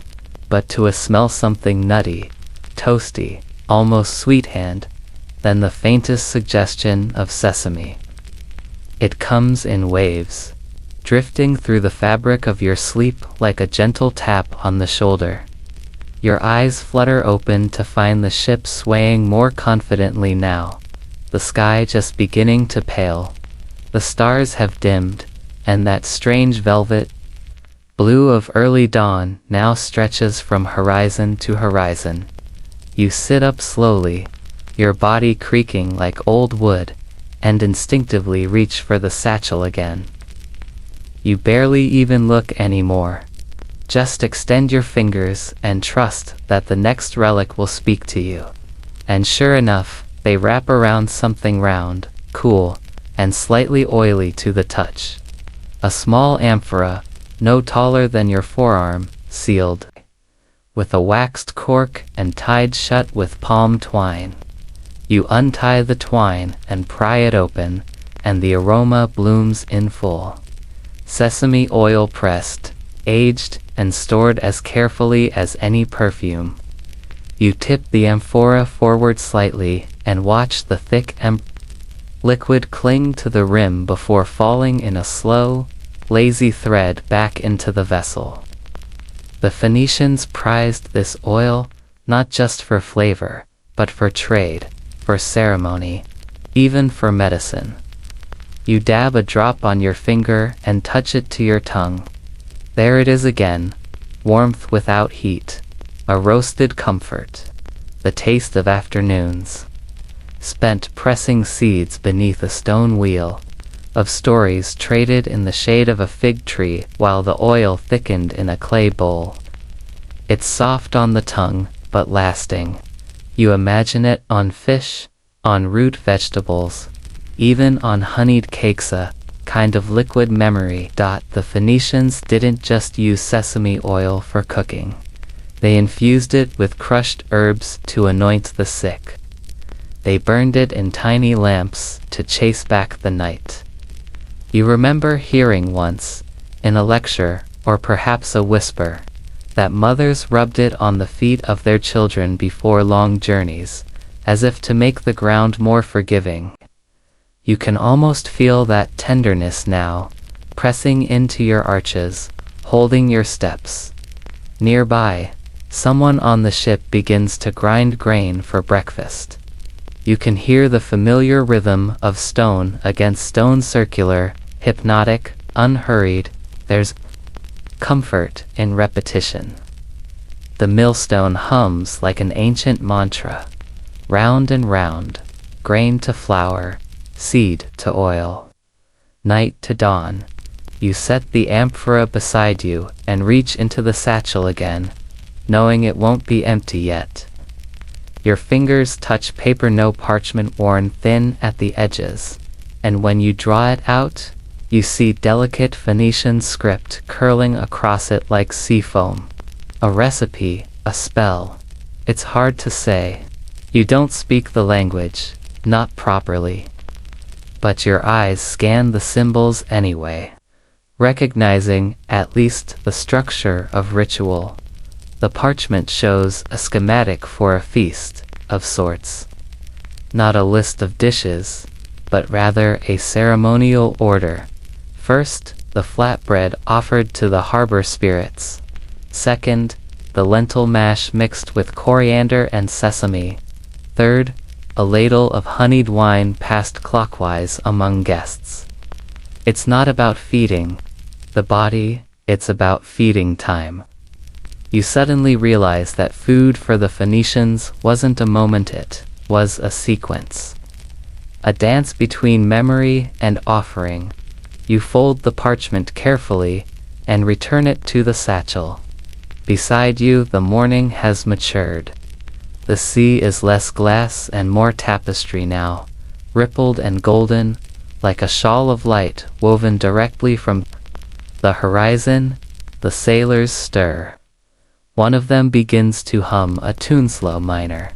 Speaker 1: but to a smell, something nutty, toasty, almost sweet-hand, then the faintest suggestion of sesame. It comes in waves, drifting through the fabric of your sleep like a gentle tap on the shoulder. Your eyes flutter open to find the ship swaying more confidently now, the sky just beginning to pale. The stars have dimmed, and that strange velvet blue of early dawn now stretches from horizon to horizon. You sit up slowly, your body creaking like old wood, and instinctively reach for the satchel again. You barely even look anymore. Just extend your fingers and trust that the next relic will speak to you. And sure enough, they wrap around something round, cool, and slightly oily to the touch. A small amphora, no taller than your forearm, sealed with a waxed cork and tied shut with palm twine. You untie the twine and pry it open, and the aroma blooms in full. Sesame oil pressed, aged, and stored as carefully as any perfume. You tip the amphora forward slightly and watch the thick liquid cling to the rim before falling in a slow, lazy thread back into the vessel. The Phoenicians prized this oil not just for flavor, but for trade, for ceremony, even for medicine. You dab a drop on your finger and touch it to your tongue. There it is again, warmth without heat, a roasted comfort, the taste of afternoons spent pressing seeds beneath a stone wheel, of stories traded in the shade of a fig tree while the oil thickened in a clay bowl. It's soft on the tongue, but lasting. You imagine it on fish, on root vegetables, even on honeyed cakes, a kind of liquid memory. The Phoenicians didn't just use sesame oil for cooking. They infused it with crushed herbs to anoint the sick. They burned it in tiny lamps to chase back the night. You remember hearing once, in a lecture, or perhaps a whisper, that mothers rubbed it on the feet of their children before long journeys, as if to make the ground more forgiving. You can almost feel that tenderness now, pressing into your arches, holding your steps. Nearby, someone on the ship begins to grind grain for breakfast. You can hear the familiar rhythm of stone against stone, circular, hypnotic, unhurried. There's comfort in repetition. The millstone hums like an ancient mantra, round and round, grain to flour, seed to oil. Night to dawn, you set the amphora beside you and reach into the satchel again, knowing it won't be empty yet. Your fingers touch paper, no parchment, worn thin at the edges, and when you draw it out, you see delicate Phoenician script curling across it like sea foam. A recipe, a spell. It's hard to say. You don't speak the language, not properly. But your eyes scan the symbols anyway, recognizing at least the structure of ritual. The parchment shows a schematic for a feast, of sorts. Not a list of dishes, but rather a ceremonial order. First, the flatbread offered to the harbor spirits. Second, the lentil mash mixed with coriander and sesame. Third, a ladle of honeyed wine passed clockwise among guests. It's not about feeding the body, it's about feeding time. You suddenly realize that food for the Phoenicians wasn't a moment, it was a sequence. A dance between memory and offering. You fold the parchment carefully and return it to the satchel. Beside you, the morning has matured. The sea is less glass and more tapestry now, rippled and golden, like a shawl of light woven directly from the horizon. The sailors stir. One of them begins to hum a tune, slow minor,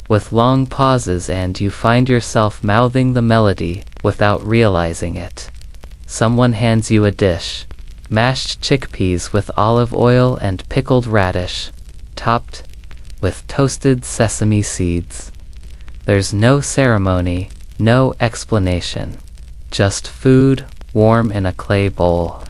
Speaker 1: with long pauses, and you find yourself mouthing the melody without realizing it. Someone hands you a dish, mashed chickpeas with olive oil and pickled radish, topped with toasted sesame seeds. There's no ceremony, no explanation, just food, warm in a clay bowl.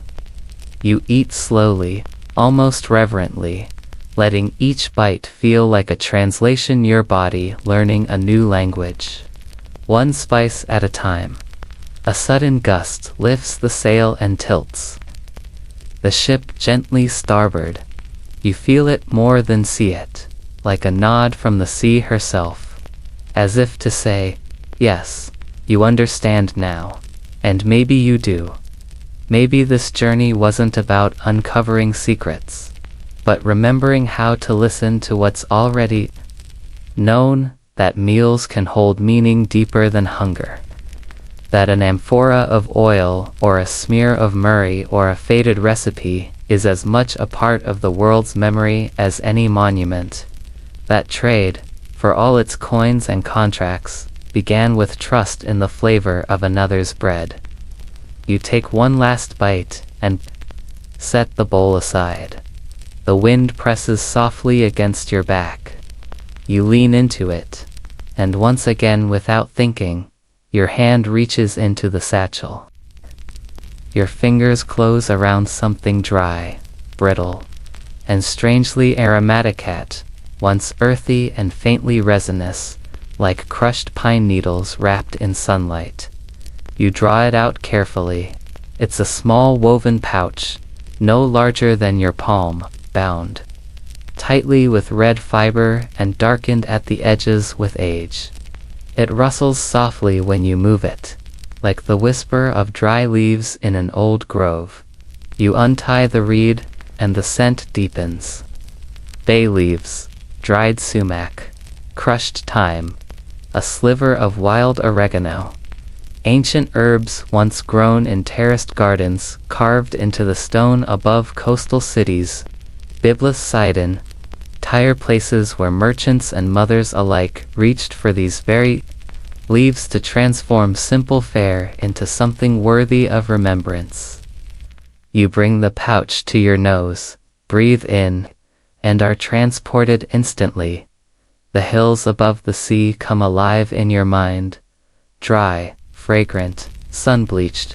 Speaker 1: You eat slowly, almost reverently, letting each bite feel like a translation, your body learning a new language. One spice at a time. A sudden gust lifts the sail and tilts the ship gently starboard. You feel it more than see it, like a nod from the sea herself, as if to say, yes, you understand now, and maybe you do. Maybe this journey wasn't about uncovering secrets, but remembering how to listen to what's already known. that meals can hold meaning deeper than hunger. That an amphora of oil or a smear of murrey or a faded recipe is as much a part of the world's memory as any monument. That trade, for all its coins and contracts, began with trust in the flavor of another's bread. You take one last bite and set the bowl aside. The wind presses softly against your back. You lean into it, and once again without thinking, your hand reaches into the satchel. Your fingers close around something dry, brittle, and strangely aromatic, once earthy and faintly resinous, like crushed pine needles wrapped in sunlight. You draw it out carefully. It's a small woven pouch, no larger than your palm, bound tightly with red fiber and darkened at the edges with age. It rustles softly when you move it, like the whisper of dry leaves in an old grove. You untie the reed, and the scent deepens. Bay leaves, dried sumac, crushed thyme, a sliver of wild oregano. Ancient herbs once grown in terraced gardens carved into the stone above coastal cities. Biblos Sidon, tire places where merchants and mothers alike reached for these very leaves to transform simple fare into something worthy of remembrance. You bring the pouch to your nose, breathe in, and are transported instantly. The hills above the sea come alive in your mind, dry, fragrant, sun-bleached.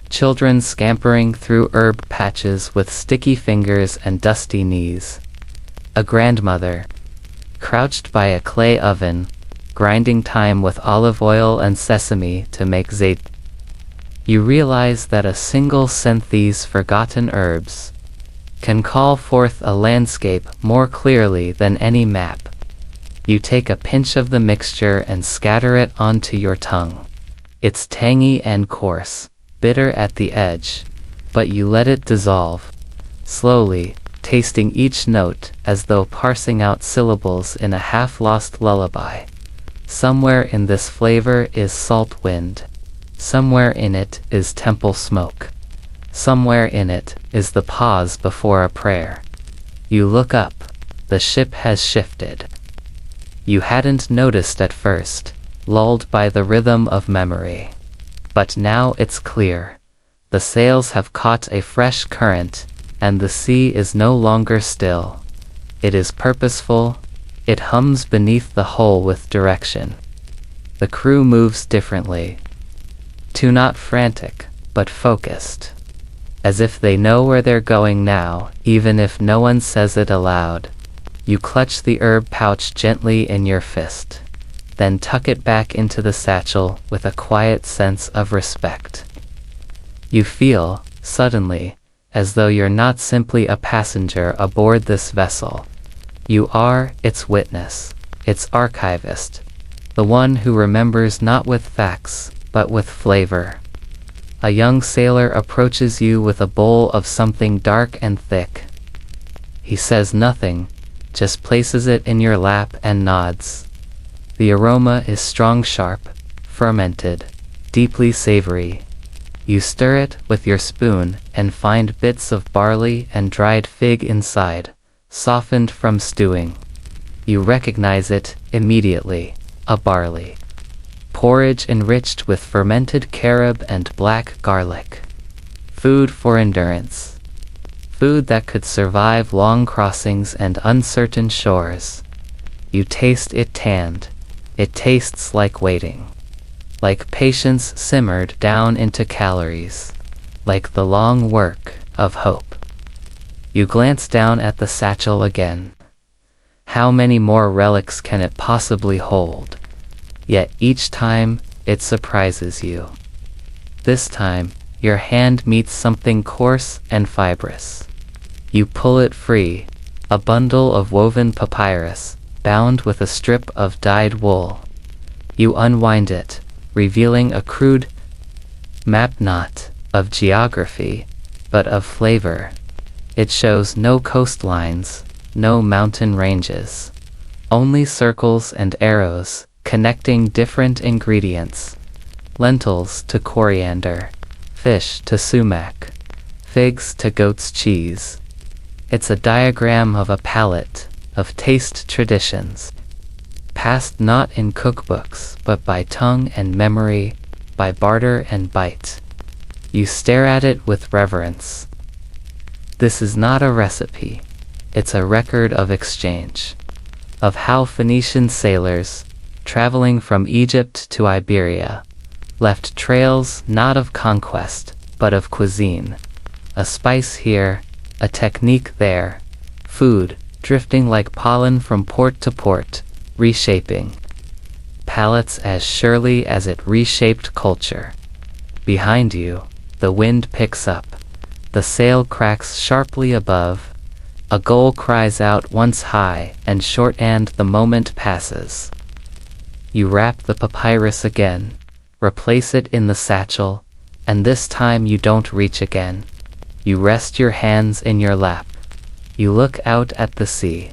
Speaker 1: Children scampering through herb patches with sticky fingers and dusty knees. A grandmother, crouched by a clay oven, grinding thyme with olive oil and sesame to make zait. You realize that a single scent, these forgotten herbs, can call forth a landscape more clearly than any map. You take a pinch of the mixture and scatter it onto your tongue. It's tangy and coarse, bitter at the edge, but you let it dissolve, slowly, tasting each note as though parsing out syllables in a half-lost lullaby. Somewhere in this flavor is salt wind. Somewhere in it is temple smoke. Somewhere in it is the pause before a prayer. You look up. The ship has shifted. You hadn't noticed at first, lulled by the rhythm of memory. But now it's clear. The sails have caught a fresh current, and the sea is no longer still. It is purposeful. It hums beneath the hull with direction. The crew moves differently. Too not frantic, but focused. As if they know where they're going now, even if no one says it aloud. You clutch the herb pouch gently in your fist, then tuck it back into the satchel with a quiet sense of respect. You feel, suddenly, as though you're not simply a passenger aboard this vessel. You are its witness, its archivist, the one who remembers not with facts, but with flavor. A young sailor approaches you with a bowl of something dark and thick. He says nothing, just places it in your lap and nods. The aroma is strong, sharp, fermented, deeply savory. You stir it with your spoon and find bits of barley and dried fig inside, softened from stewing. You recognize it immediately, a barley porridge enriched with fermented carob and black garlic. Food for endurance. Food that could survive long crossings and uncertain shores. You taste it tanned. It tastes like waiting. Like patience simmered down into calories. Like the long work of hope. You glance down at the satchel again. How many more relics can it possibly hold? Yet each time, it surprises you. This time, your hand meets something coarse and fibrous. You pull it free, a bundle of woven papyrus, bound with a strip of dyed wool. You unwind it, revealing a crude map, not of geography, but of flavor. It shows no coastlines, no mountain ranges. Only circles and arrows, connecting different ingredients. Lentils to coriander, fish to sumac, figs to goat's cheese. It's a diagram of a palette, of taste traditions, passed not in cookbooks, but by tongue and memory, by barter and bite. You stare at it with reverence. This is not a recipe. It's a record of exchange, of how Phoenician sailors, traveling from Egypt to Iberia, left trails not of conquest, but of cuisine. A spice here, a technique there, food drifting like pollen from port to port, reshaping palates as surely as it reshaped culture. Behind you, the wind picks up. The sail cracks sharply above. A gull cries out once high and short, and the moment passes. You wrap the papyrus again, replace it in the satchel, and this time you don't reach again. You rest your hands in your lap. You look out at the sea.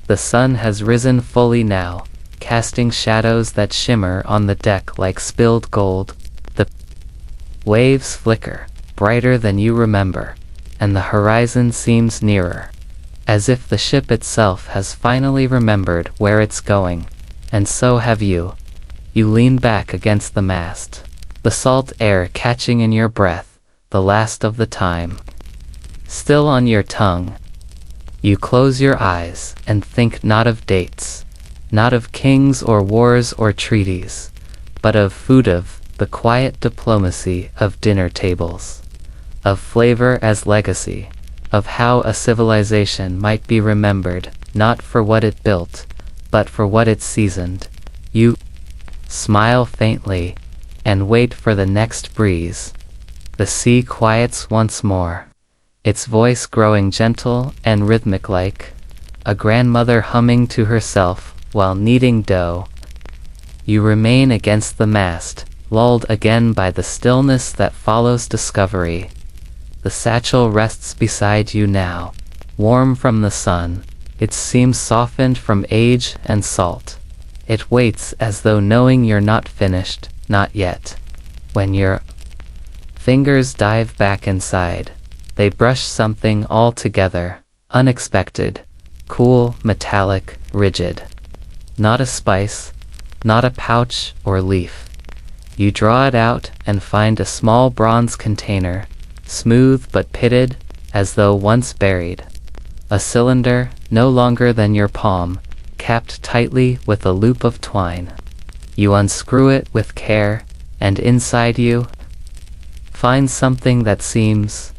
Speaker 1: The sun has risen fully now, casting shadows that shimmer on the deck like spilled gold. The waves flicker, brighter than you remember, and the horizon seems nearer, as if the ship itself has finally remembered where it's going. And so have you. You lean back against the mast, the salt air catching in your breath, the last of the time still on your tongue. You close your eyes and think not of dates, not of kings or wars or treaties, but of food, of the quiet diplomacy of dinner tables, of flavor as legacy, of how a civilization might be remembered not for what it built, but for what it seasoned. You smile faintly and wait for the next breeze. The sea quiets once more, its voice growing gentle and rhythmic like a grandmother humming to herself while kneading dough. You remain against the mast, lulled again by the stillness that follows discovery. The satchel rests beside you now, warm from the sun. It seems softened from age and salt. It waits as though knowing you're not finished, not yet. When your fingers dive back inside, they brush something altogether unexpected, cool, metallic, rigid. Not a spice, not a pouch or leaf. You draw it out and find a small bronze container, smooth but pitted, as though once buried. A cylinder, no longer than your palm, capped tightly with a loop of twine. You unscrew it with care, and inside you find something that seems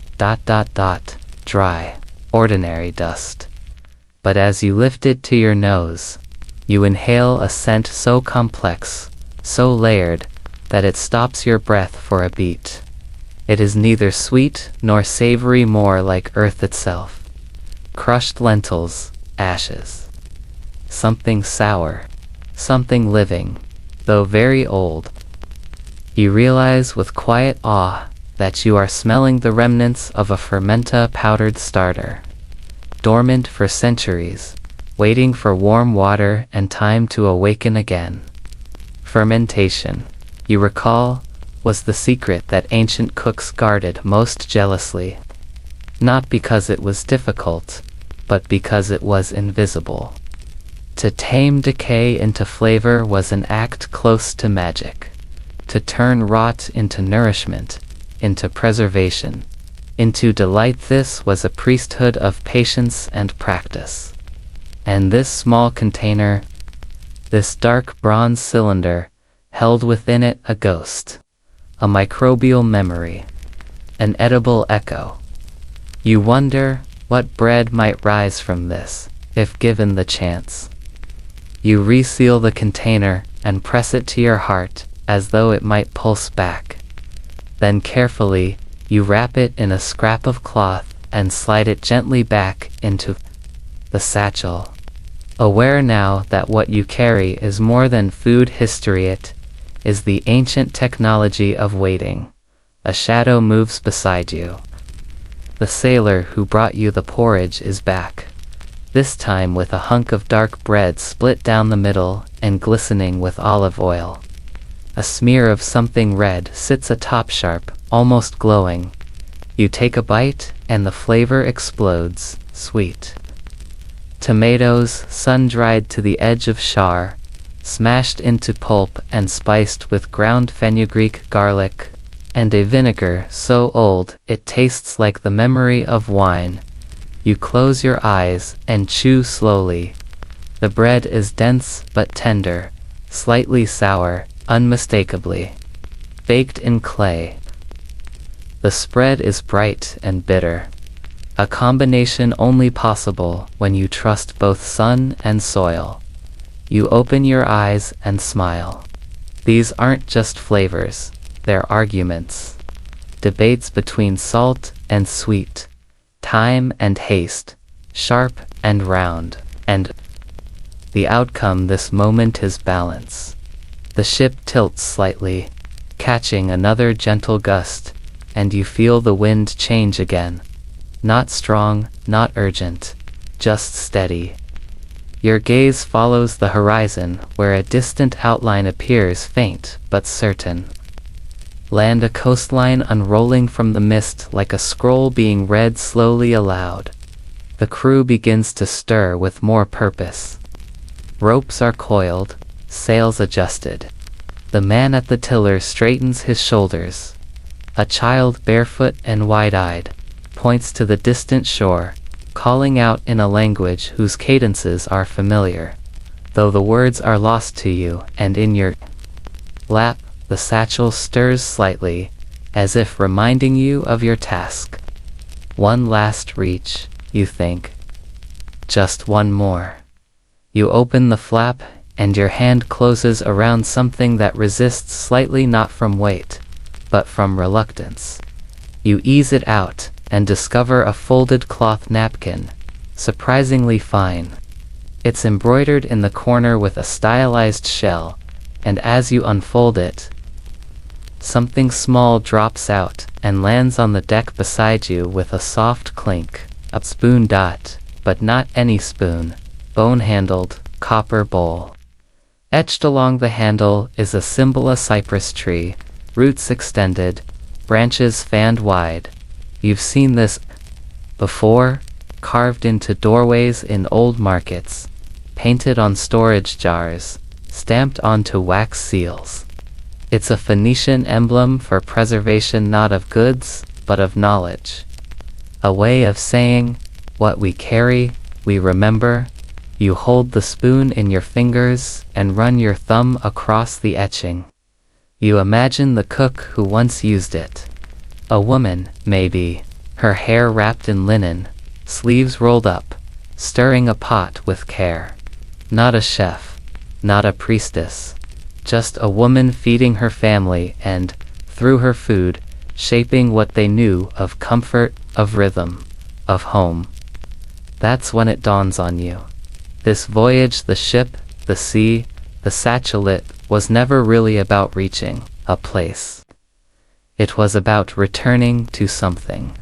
Speaker 1: dry, ordinary dust. But as you lift it to your nose, you inhale a scent so complex, so layered, that it stops your breath for a beat. It is neither sweet nor savory, more like earth itself. Crushed lentils, ashes. Something sour, something living, though very old. You realize with quiet awe that you are smelling the remnants of a fermenta powdered starter, dormant for centuries, waiting for warm water and time to awaken again. Fermentation, you recall, was the secret that ancient cooks guarded most jealously, not because it was difficult, but because it was invisible. To tame decay into flavor was an act close to magic. To turn rot into nourishment, into preservation, into delight, this was a priesthood of patience and practice. And this small container, this dark bronze cylinder, held within it a ghost, a microbial memory, an edible echo. You wonder what bread might rise from this, if given the chance. You reseal the container and press it to your heart as though it might pulse back. Then carefully, you wrap it in a scrap of cloth and slide it gently back into the satchel. Aware now that what you carry is more than food history, it is the ancient technology of waiting. A shadow moves beside you. The sailor who brought you the porridge is back. this time with a hunk of dark bread split down the middle and glistening with olive oil. A smear of something red sits atop, sharp, almost glowing. You take a bite, and the flavor explodes, sweet. Tomatoes, sun-dried to the edge of char, smashed into pulp and spiced with ground fenugreek, garlic, and a vinegar so old it tastes like the memory of wine. You close your eyes and chew slowly. The bread is dense but tender, slightly sour, unmistakably. Baked in clay. The spread is bright and bitter. A combination only possible when you trust both sun and soil. You open your eyes and smile. These aren't just flavors, they're arguments. Debates between salt and sweet, time and haste, sharp and round, and the outcome this moment is balance. The ship tilts slightly, catching another gentle gust, and you feel the wind change again. Not strong, not urgent, just steady. Your gaze follows the horizon where a distant outline appears faint but certain. Land, a coastline unrolling from the mist like a scroll being read slowly aloud. The crew begins to stir with more purpose. Ropes are coiled, sails adjusted. The man at the tiller straightens his shoulders. A child, barefoot and wide-eyed, points to the distant shore, calling out in a language whose cadences are familiar, though the words are lost to you, and in your lap, the satchel stirs slightly, as if reminding you of your task. One last reach, you think. Just one more. You open the flap, and your hand closes around something that resists slightly, not from weight, but from reluctance. You ease it out, and discover a folded cloth napkin, surprisingly fine. It's embroidered in the corner with a stylized shell, and as you unfold it, something small drops out and lands on the deck beside you with a soft clink. A spoon, but not any spoon, bone-handled, copper bowl. Etched along the handle is a symbol, a cypress tree, roots extended, branches fanned wide. You've seen this before, carved into doorways in old markets, painted on storage jars, stamped onto wax seals. It's a Phoenician emblem for preservation, not of goods, but of knowledge. A way of saying, what we carry, we remember. You hold the spoon in your fingers and run your thumb across the etching. You imagine the cook who once used it. A woman, maybe, her hair wrapped in linen, sleeves rolled up, stirring a pot with care. Not a chef, not a priestess, just a woman feeding her family and, through her food, shaping what they knew of comfort, of rhythm, of home. That's when it dawns on you. This voyage, the ship, the sea, the satchelet, was never really about reaching a place. It was about returning to something.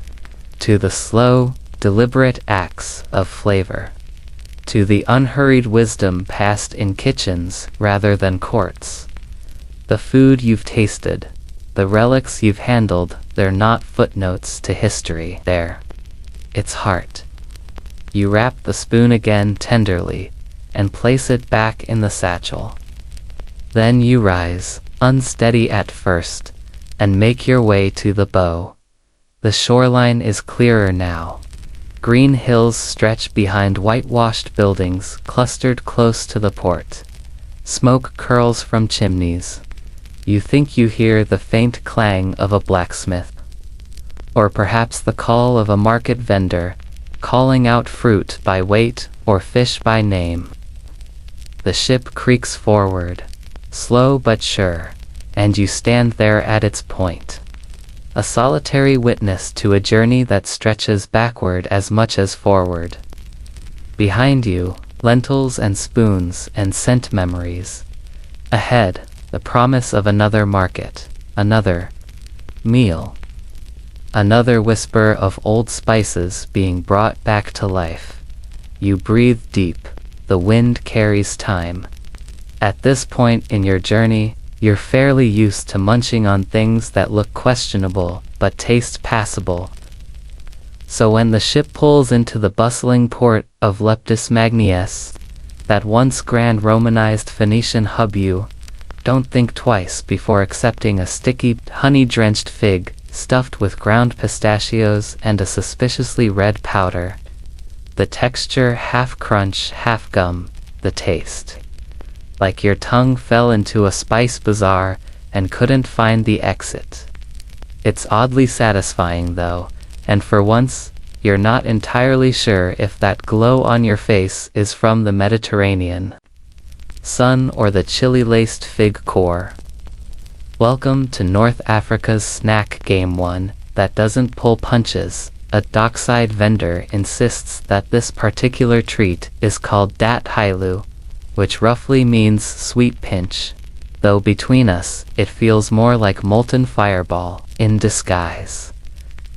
Speaker 1: To the slow, deliberate acts of flavor. To the unhurried wisdom passed in kitchens rather than courts. The food you've tasted, the relics you've handled, they're not footnotes to history. It's heart. You wrap the spoon again tenderly, and place it back in the satchel. Then you rise, unsteady at first, and make your way to the bow. The shoreline is clearer now. Green hills stretch behind whitewashed buildings clustered close to the port. Smoke curls from chimneys. You think you hear the faint clang of a blacksmith. Or perhaps the call of a market vendor, calling out fruit by weight or fish by name. The ship creaks forward, slow but sure, and you stand there at its point. A solitary witness to a journey that stretches backward as much as forward. Behind you, lentils and spoons and scent memories. Ahead, the promise of another market, another meal. Another whisper of old spices being brought back to life. You breathe deep. The wind carries time. At this point in your journey, you're fairly used to munching on things that look questionable, but taste passable. So when the ship pulls into the bustling port of Leptis Magnius, that once grand Romanized Phoenician hub, you don't think twice before accepting a sticky, honey-drenched fig, stuffed with ground pistachios and a suspiciously red powder. The texture half crunch, half gum, the taste. Like your tongue fell into a spice bazaar and couldn't find the exit. It's oddly satisfying though, and for once, you're not entirely sure if that glow on your face is from the Mediterranean sun or the chili-laced fig core. Welcome to North Africa's snack game, one that doesn't pull punches. A dockside vendor insists that this particular treat is called dat hailu, which roughly means sweet pinch, though between us, it feels more like molten fireball in disguise.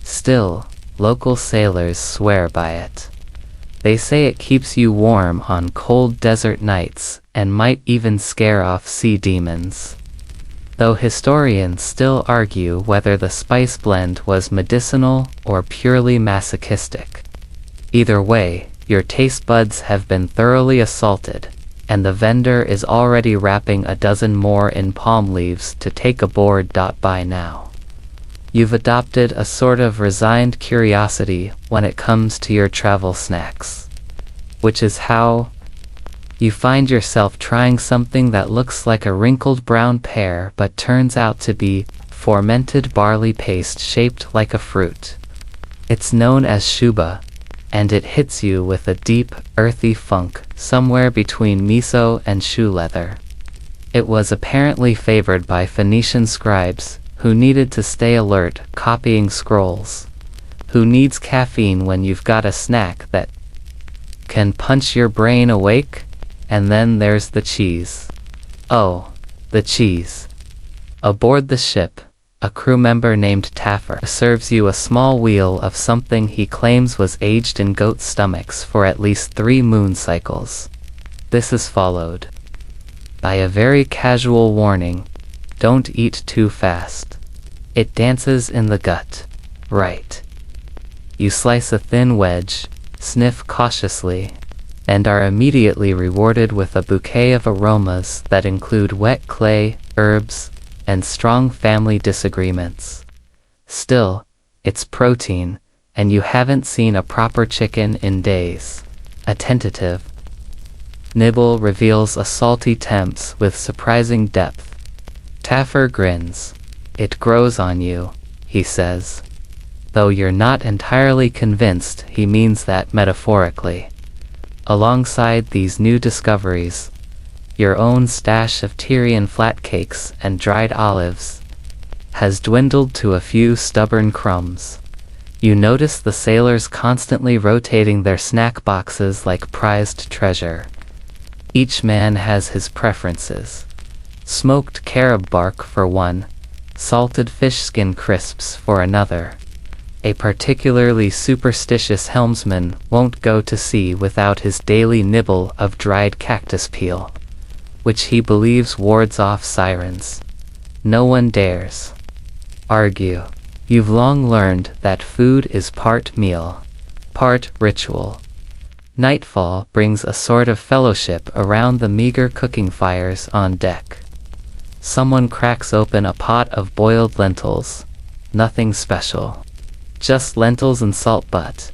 Speaker 1: Still, local sailors swear by it. They say it keeps you warm on cold desert nights and might even scare off sea demons. Though historians still argue whether the spice blend was medicinal or purely masochistic. Either way, your taste buds have been thoroughly assaulted, and the vendor is already wrapping a dozen more in palm leaves to take aboard. By now, you've adopted a sort of resigned curiosity when it comes to your travel snacks, which is how you find yourself trying something that looks like a wrinkled brown pear but turns out to be fermented barley paste shaped like a fruit. It's known as shuba, and it hits you with a deep, earthy funk somewhere between miso and shoe leather. It was apparently favored by Phoenician scribes, who needed to stay alert copying scrolls. Who needs caffeine when you've got a snack that can punch your brain awake? And then there's the cheese. Oh, the cheese. Aboard the ship, a crew member named Taffer serves you a small wheel of something he claims was aged in goat stomachs for at least 3 moon cycles. This is followed by a very casual warning: don't eat too fast. It dances in the gut. Right. You slice a thin wedge, sniff cautiously, and are immediately rewarded with a bouquet of aromas that include wet clay, herbs, and strong family disagreements. Still, it's protein, and you haven't seen a proper chicken in days. A tentative nibble reveals a salty tempeh with surprising depth. Taffer grins. It grows on you, he says. Though you're not entirely convinced he means that metaphorically. Alongside these new discoveries, your own stash of Tyrian flatcakes and dried olives has dwindled to a few stubborn crumbs. You notice the sailors constantly rotating their snack boxes like prized treasure. Each man has his preferences. Smoked carob bark for one, salted fish skin crisps for another. A particularly superstitious helmsman won't go to sea without his daily nibble of dried cactus peel, which he believes wards off sirens. No one dares argue. You've long learned that food is part meal, part ritual. Nightfall brings a sort of fellowship around the meager cooking fires on deck. Someone cracks open a pot of boiled lentils. Nothing special. Just lentils and salt, but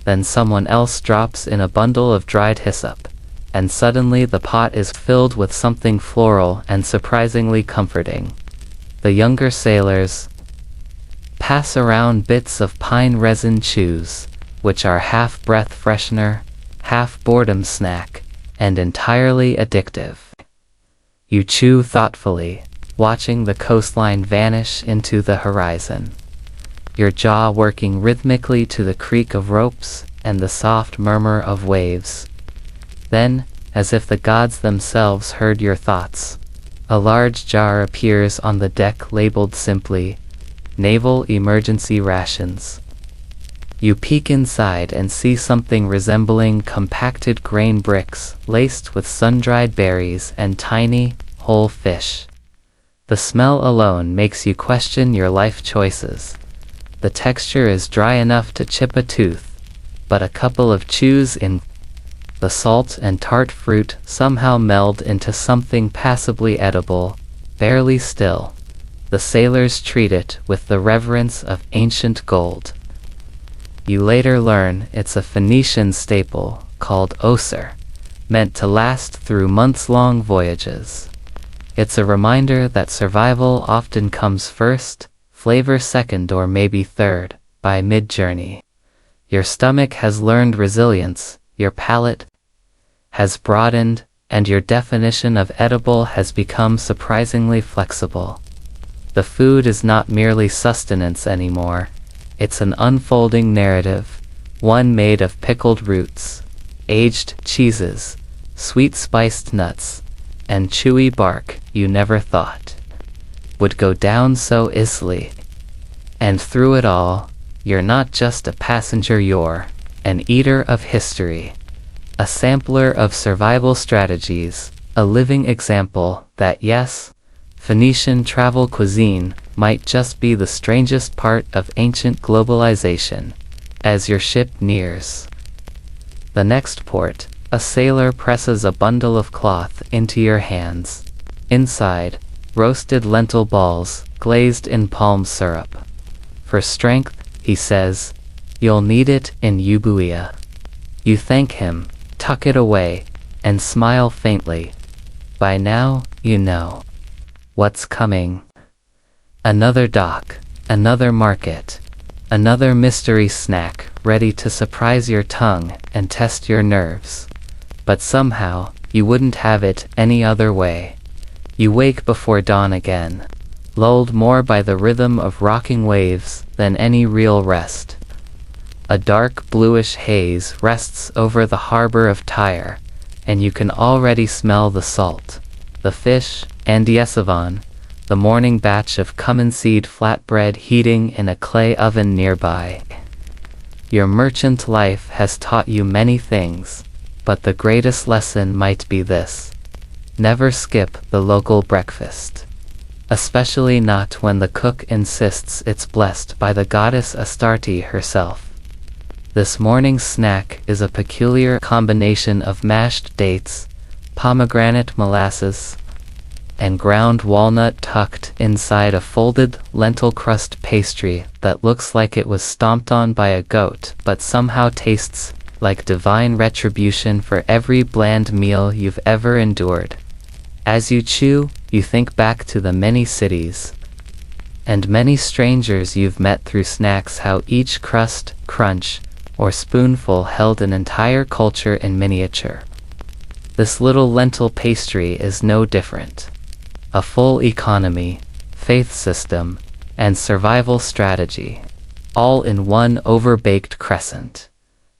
Speaker 1: then someone else drops in a bundle of dried hyssop, and suddenly the pot is filled with something floral and surprisingly comforting. The younger sailors pass around bits of pine resin chews, which are half breath freshener, half boredom snack, and entirely addictive. You chew thoughtfully, watching the coastline vanish into the horizon. Your jaw working rhythmically to the creak of ropes and the soft murmur of waves. Then, as if the gods themselves heard your thoughts, a large jar appears on the deck labeled simply, Naval Emergency Rations. You peek inside and see something resembling compacted grain bricks laced with sun-dried berries and tiny, whole fish. The smell alone makes you question your life choices. The texture is dry enough to chip a tooth, but a couple of chews in, the salt and tart fruit somehow meld into something passably edible, barely still. The sailors treat it with the reverence of ancient gold. You later learn it's a Phoenician staple called osir, meant to last through months-long voyages. It's a reminder that survival often comes first, flavor second or maybe third, by mid-journey. Your stomach has learned resilience, your palate has broadened, and your definition of edible has become surprisingly flexible. The food is not merely sustenance anymore. It's an unfolding narrative, one made of pickled roots, aged cheeses, sweet spiced nuts, and chewy bark you never thought would go down so easily. And through it all, you're not just a passenger, you're an eater of history, a sampler of survival strategies, a living example that yes, Phoenician travel cuisine might just be the strangest part of ancient globalization. As your ship nears the next port, a sailor presses a bundle of cloth into your hands. Inside, roasted lentil balls, glazed in palm syrup. For strength, he says, you'll need it in Ubuia. You thank him, tuck it away, and smile faintly. By now, you know what's coming. Another dock, another market, another mystery snack ready to surprise your tongue and test your nerves. But somehow, you wouldn't have it any other way. You wake before dawn again, lulled more by the rhythm of rocking waves than any real rest. A dark bluish haze rests over the harbor of Tyre, and you can already smell the salt, the fish, and yesavan, the morning batch of cumin-seed flatbread heating in a clay oven nearby. Your merchant life has taught you many things, but the greatest lesson might be this: never skip the local breakfast. Especially not when the cook insists it's blessed by the goddess Astarte herself. This morning's snack is a peculiar combination of mashed dates, pomegranate molasses, and ground walnut tucked inside a folded lentil crust pastry that looks like it was stomped on by a goat but somehow tastes like divine retribution for every bland meal you've ever endured. As you chew, you think back to the many cities and many strangers you've met through snacks, how each crust, crunch, or spoonful held an entire culture in miniature. This little lentil pastry is no different. A full economy, faith system, and survival strategy, all in one overbaked crescent.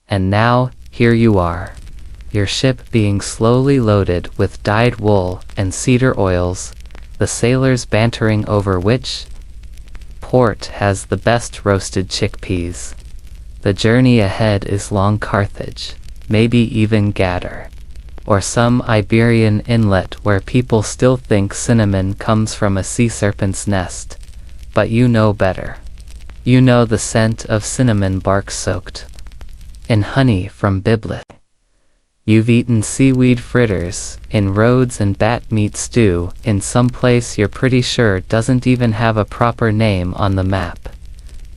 Speaker 1: And now, here you are, your ship being slowly loaded with dyed wool and cedar oils, the sailors bantering over which port has the best roasted chickpeas. The journey ahead is long Carthage, maybe even Gader, or some Iberian inlet where people still think cinnamon comes from a sea serpent's nest. But you know better. You know the scent of cinnamon bark soaked in honey from Biblit. You've eaten seaweed fritters in Rhodes and bat meat stew in some place you're pretty sure doesn't even have a proper name on the map.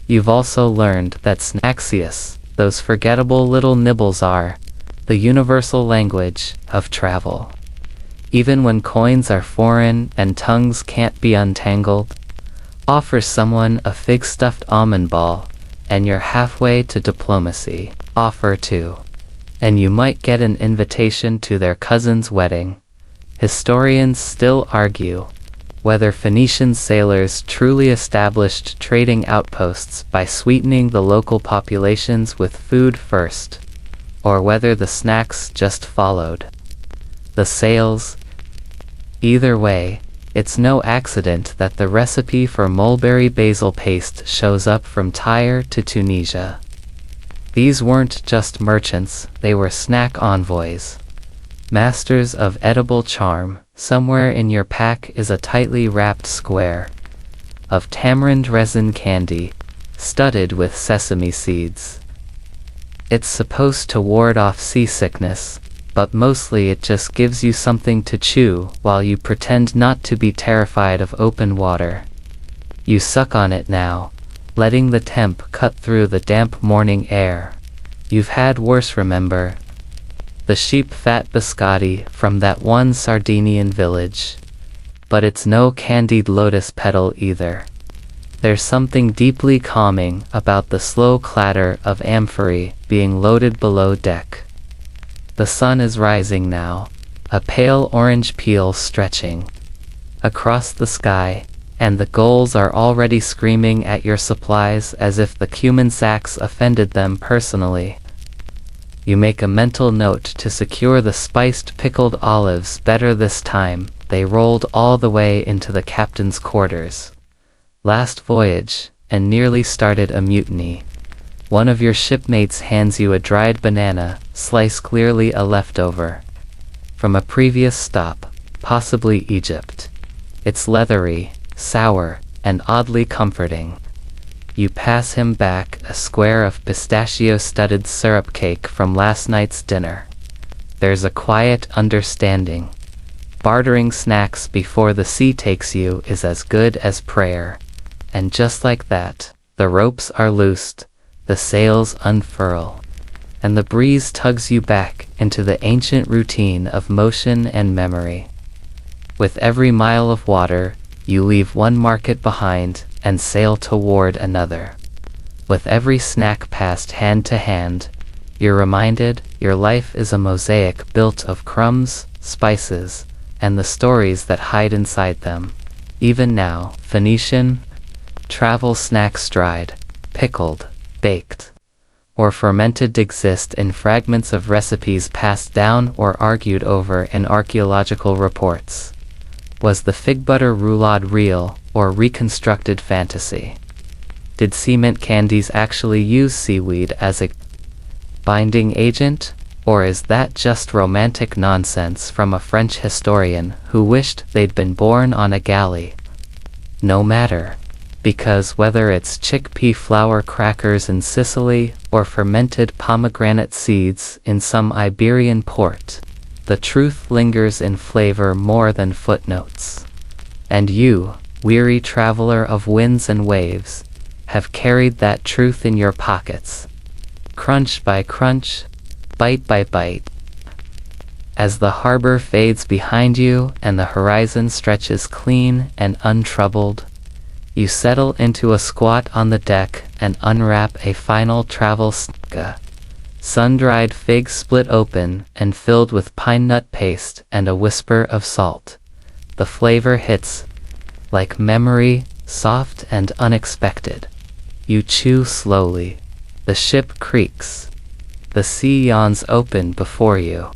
Speaker 1: You've also learned that Snaxius, those forgettable little nibbles, are the universal language of travel. Even when coins are foreign and tongues can't be untangled, offer someone a fig-stuffed almond ball, and you're halfway to diplomacy. Offer to, and you might get an invitation to their cousin's wedding. Historians still argue whether Phoenician sailors truly established trading outposts by sweetening the local populations with food first, or whether the snacks just followed the sails. Either way, it's no accident that the recipe for mulberry basil paste shows up from Tyre to Tunisia. These weren't just merchants, they were snack envoys. Masters of edible charm. Somewhere in your pack is a tightly wrapped square of tamarind resin candy, studded with sesame seeds. It's supposed to ward off seasickness, but mostly it just gives you something to chew while you pretend not to be terrified of open water. You suck on it now, letting the temp cut through the damp morning air. You've had worse, remember? The sheep fat biscotti from that one Sardinian village. But it's no candied lotus petal either. There's something deeply calming about the slow clatter of amphorae being loaded below deck. The sun is rising now, a pale orange peel stretching across the sky, and the gulls are already screaming at your supplies as if the cumin sacks offended them personally. You make a mental note to secure the spiced pickled olives better this time. They rolled all the way into the captain's quarters. Last voyage, and nearly started a mutiny. One of your shipmates hands you a dried banana, slice clearly a leftover from a previous stop, possibly Egypt. It's leathery, sour, and oddly comforting. You pass him back a square of pistachio-studded syrup cake from last night's dinner. There's a quiet understanding. Bartering snacks before the sea takes you is as good as prayer. And just like that, the ropes are loosed, the sails unfurl, and the breeze tugs you back into the ancient routine of motion and memory. With every mile of water, you leave one market behind and sail toward another. With every snack passed hand to hand, you're reminded your life is a mosaic built of crumbs, spices, and the stories that hide inside them. Even now, Phoenician travel snacks dried, pickled, baked, or fermented exist in fragments of recipes passed down or argued over in archaeological reports. Was the fig butter roulade real, or reconstructed fantasy? Did cement candies actually use seaweed as a binding agent, or is that just romantic nonsense from a French historian who wished they'd been born on a galley? No matter, because whether it's chickpea flour crackers in Sicily or fermented pomegranate seeds in some Iberian port, the truth lingers in flavor more than footnotes. And you, weary traveler of winds and waves, have carried that truth in your pockets, crunch by crunch, bite by bite. As the harbor fades behind you and the horizon stretches clean and untroubled, you settle into a squat on the deck and unwrap a final travel snacka. Sun-dried figs split open and filled with pine nut paste and a whisper of salt. The flavor hits like memory, soft and unexpected. You chew slowly. The ship creaks. The sea yawns open before you.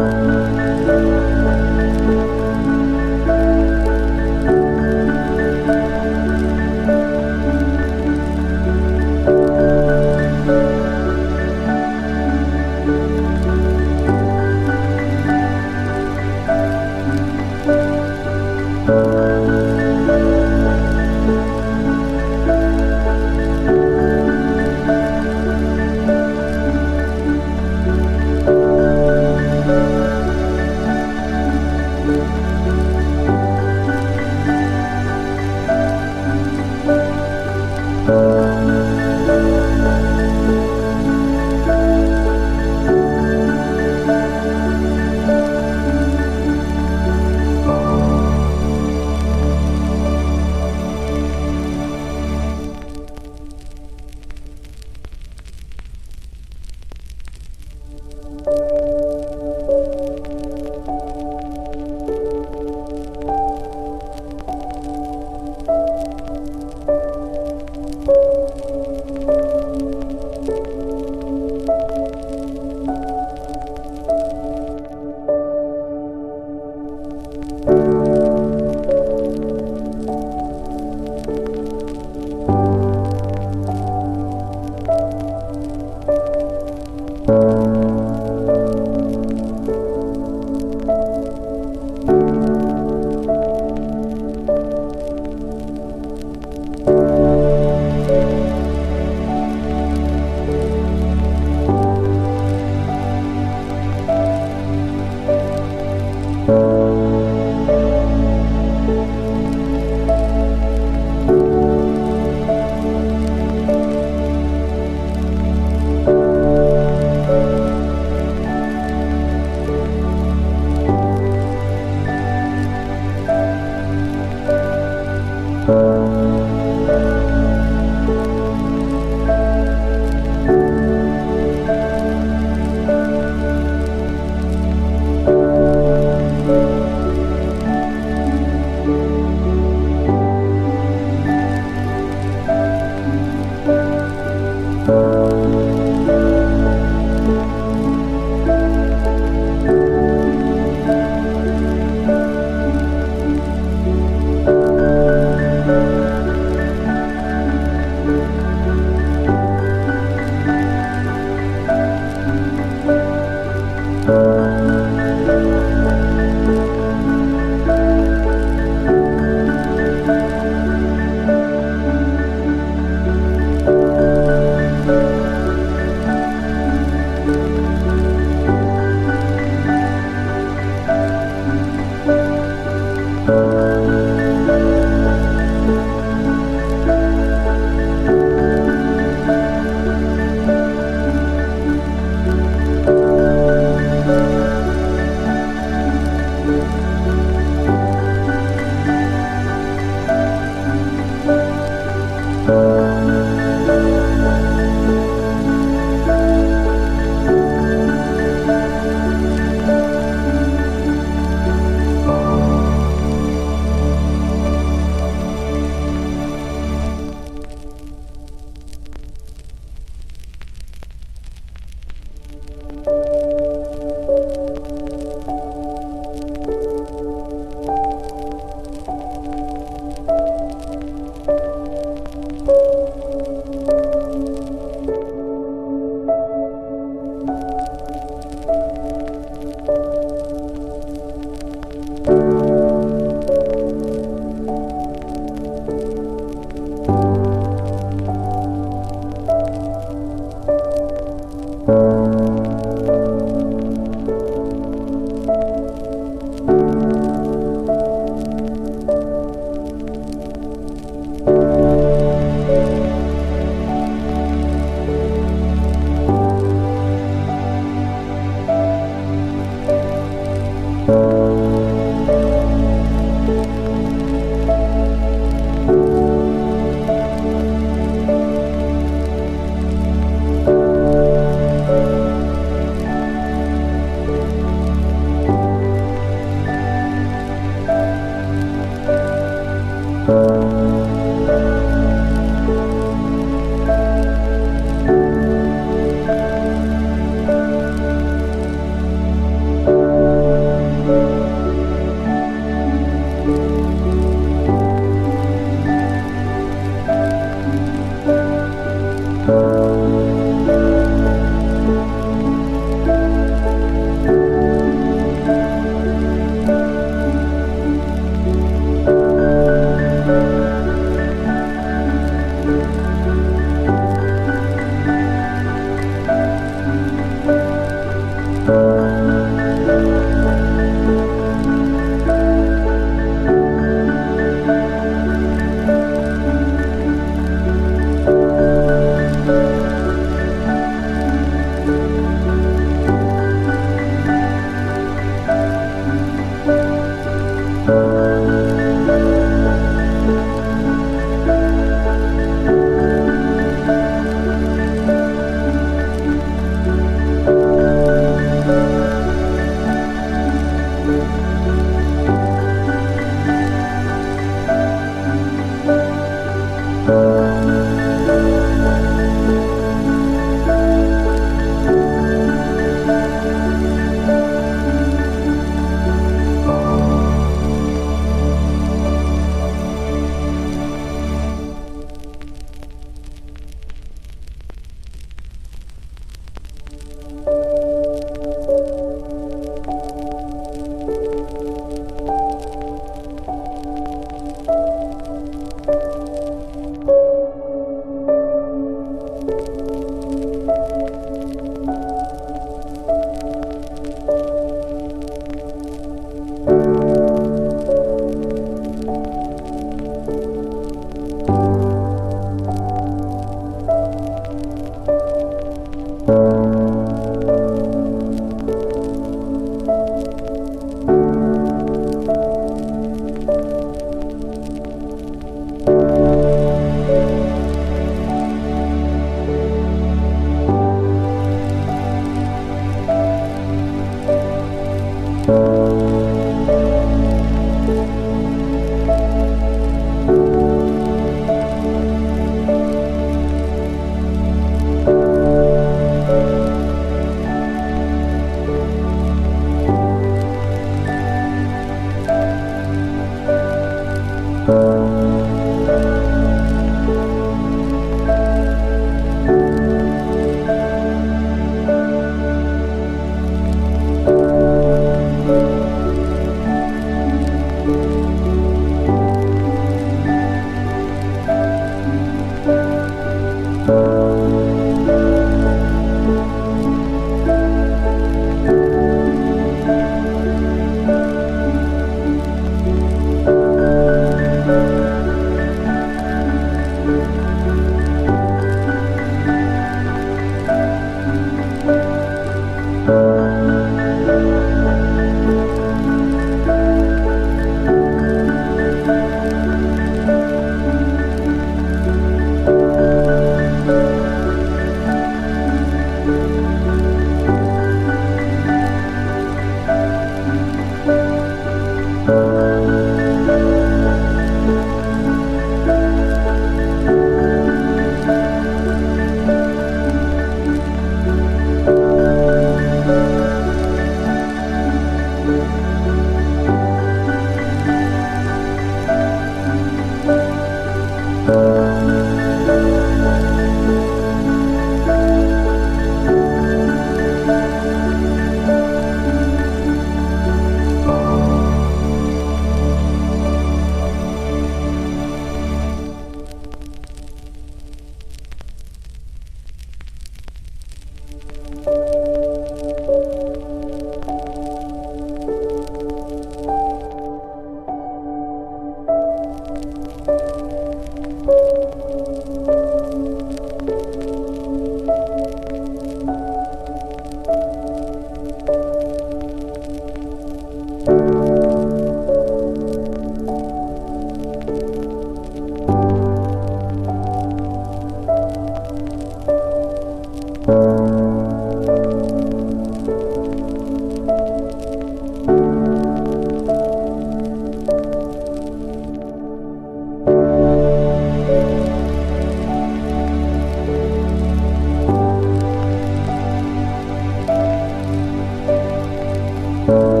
Speaker 2: you.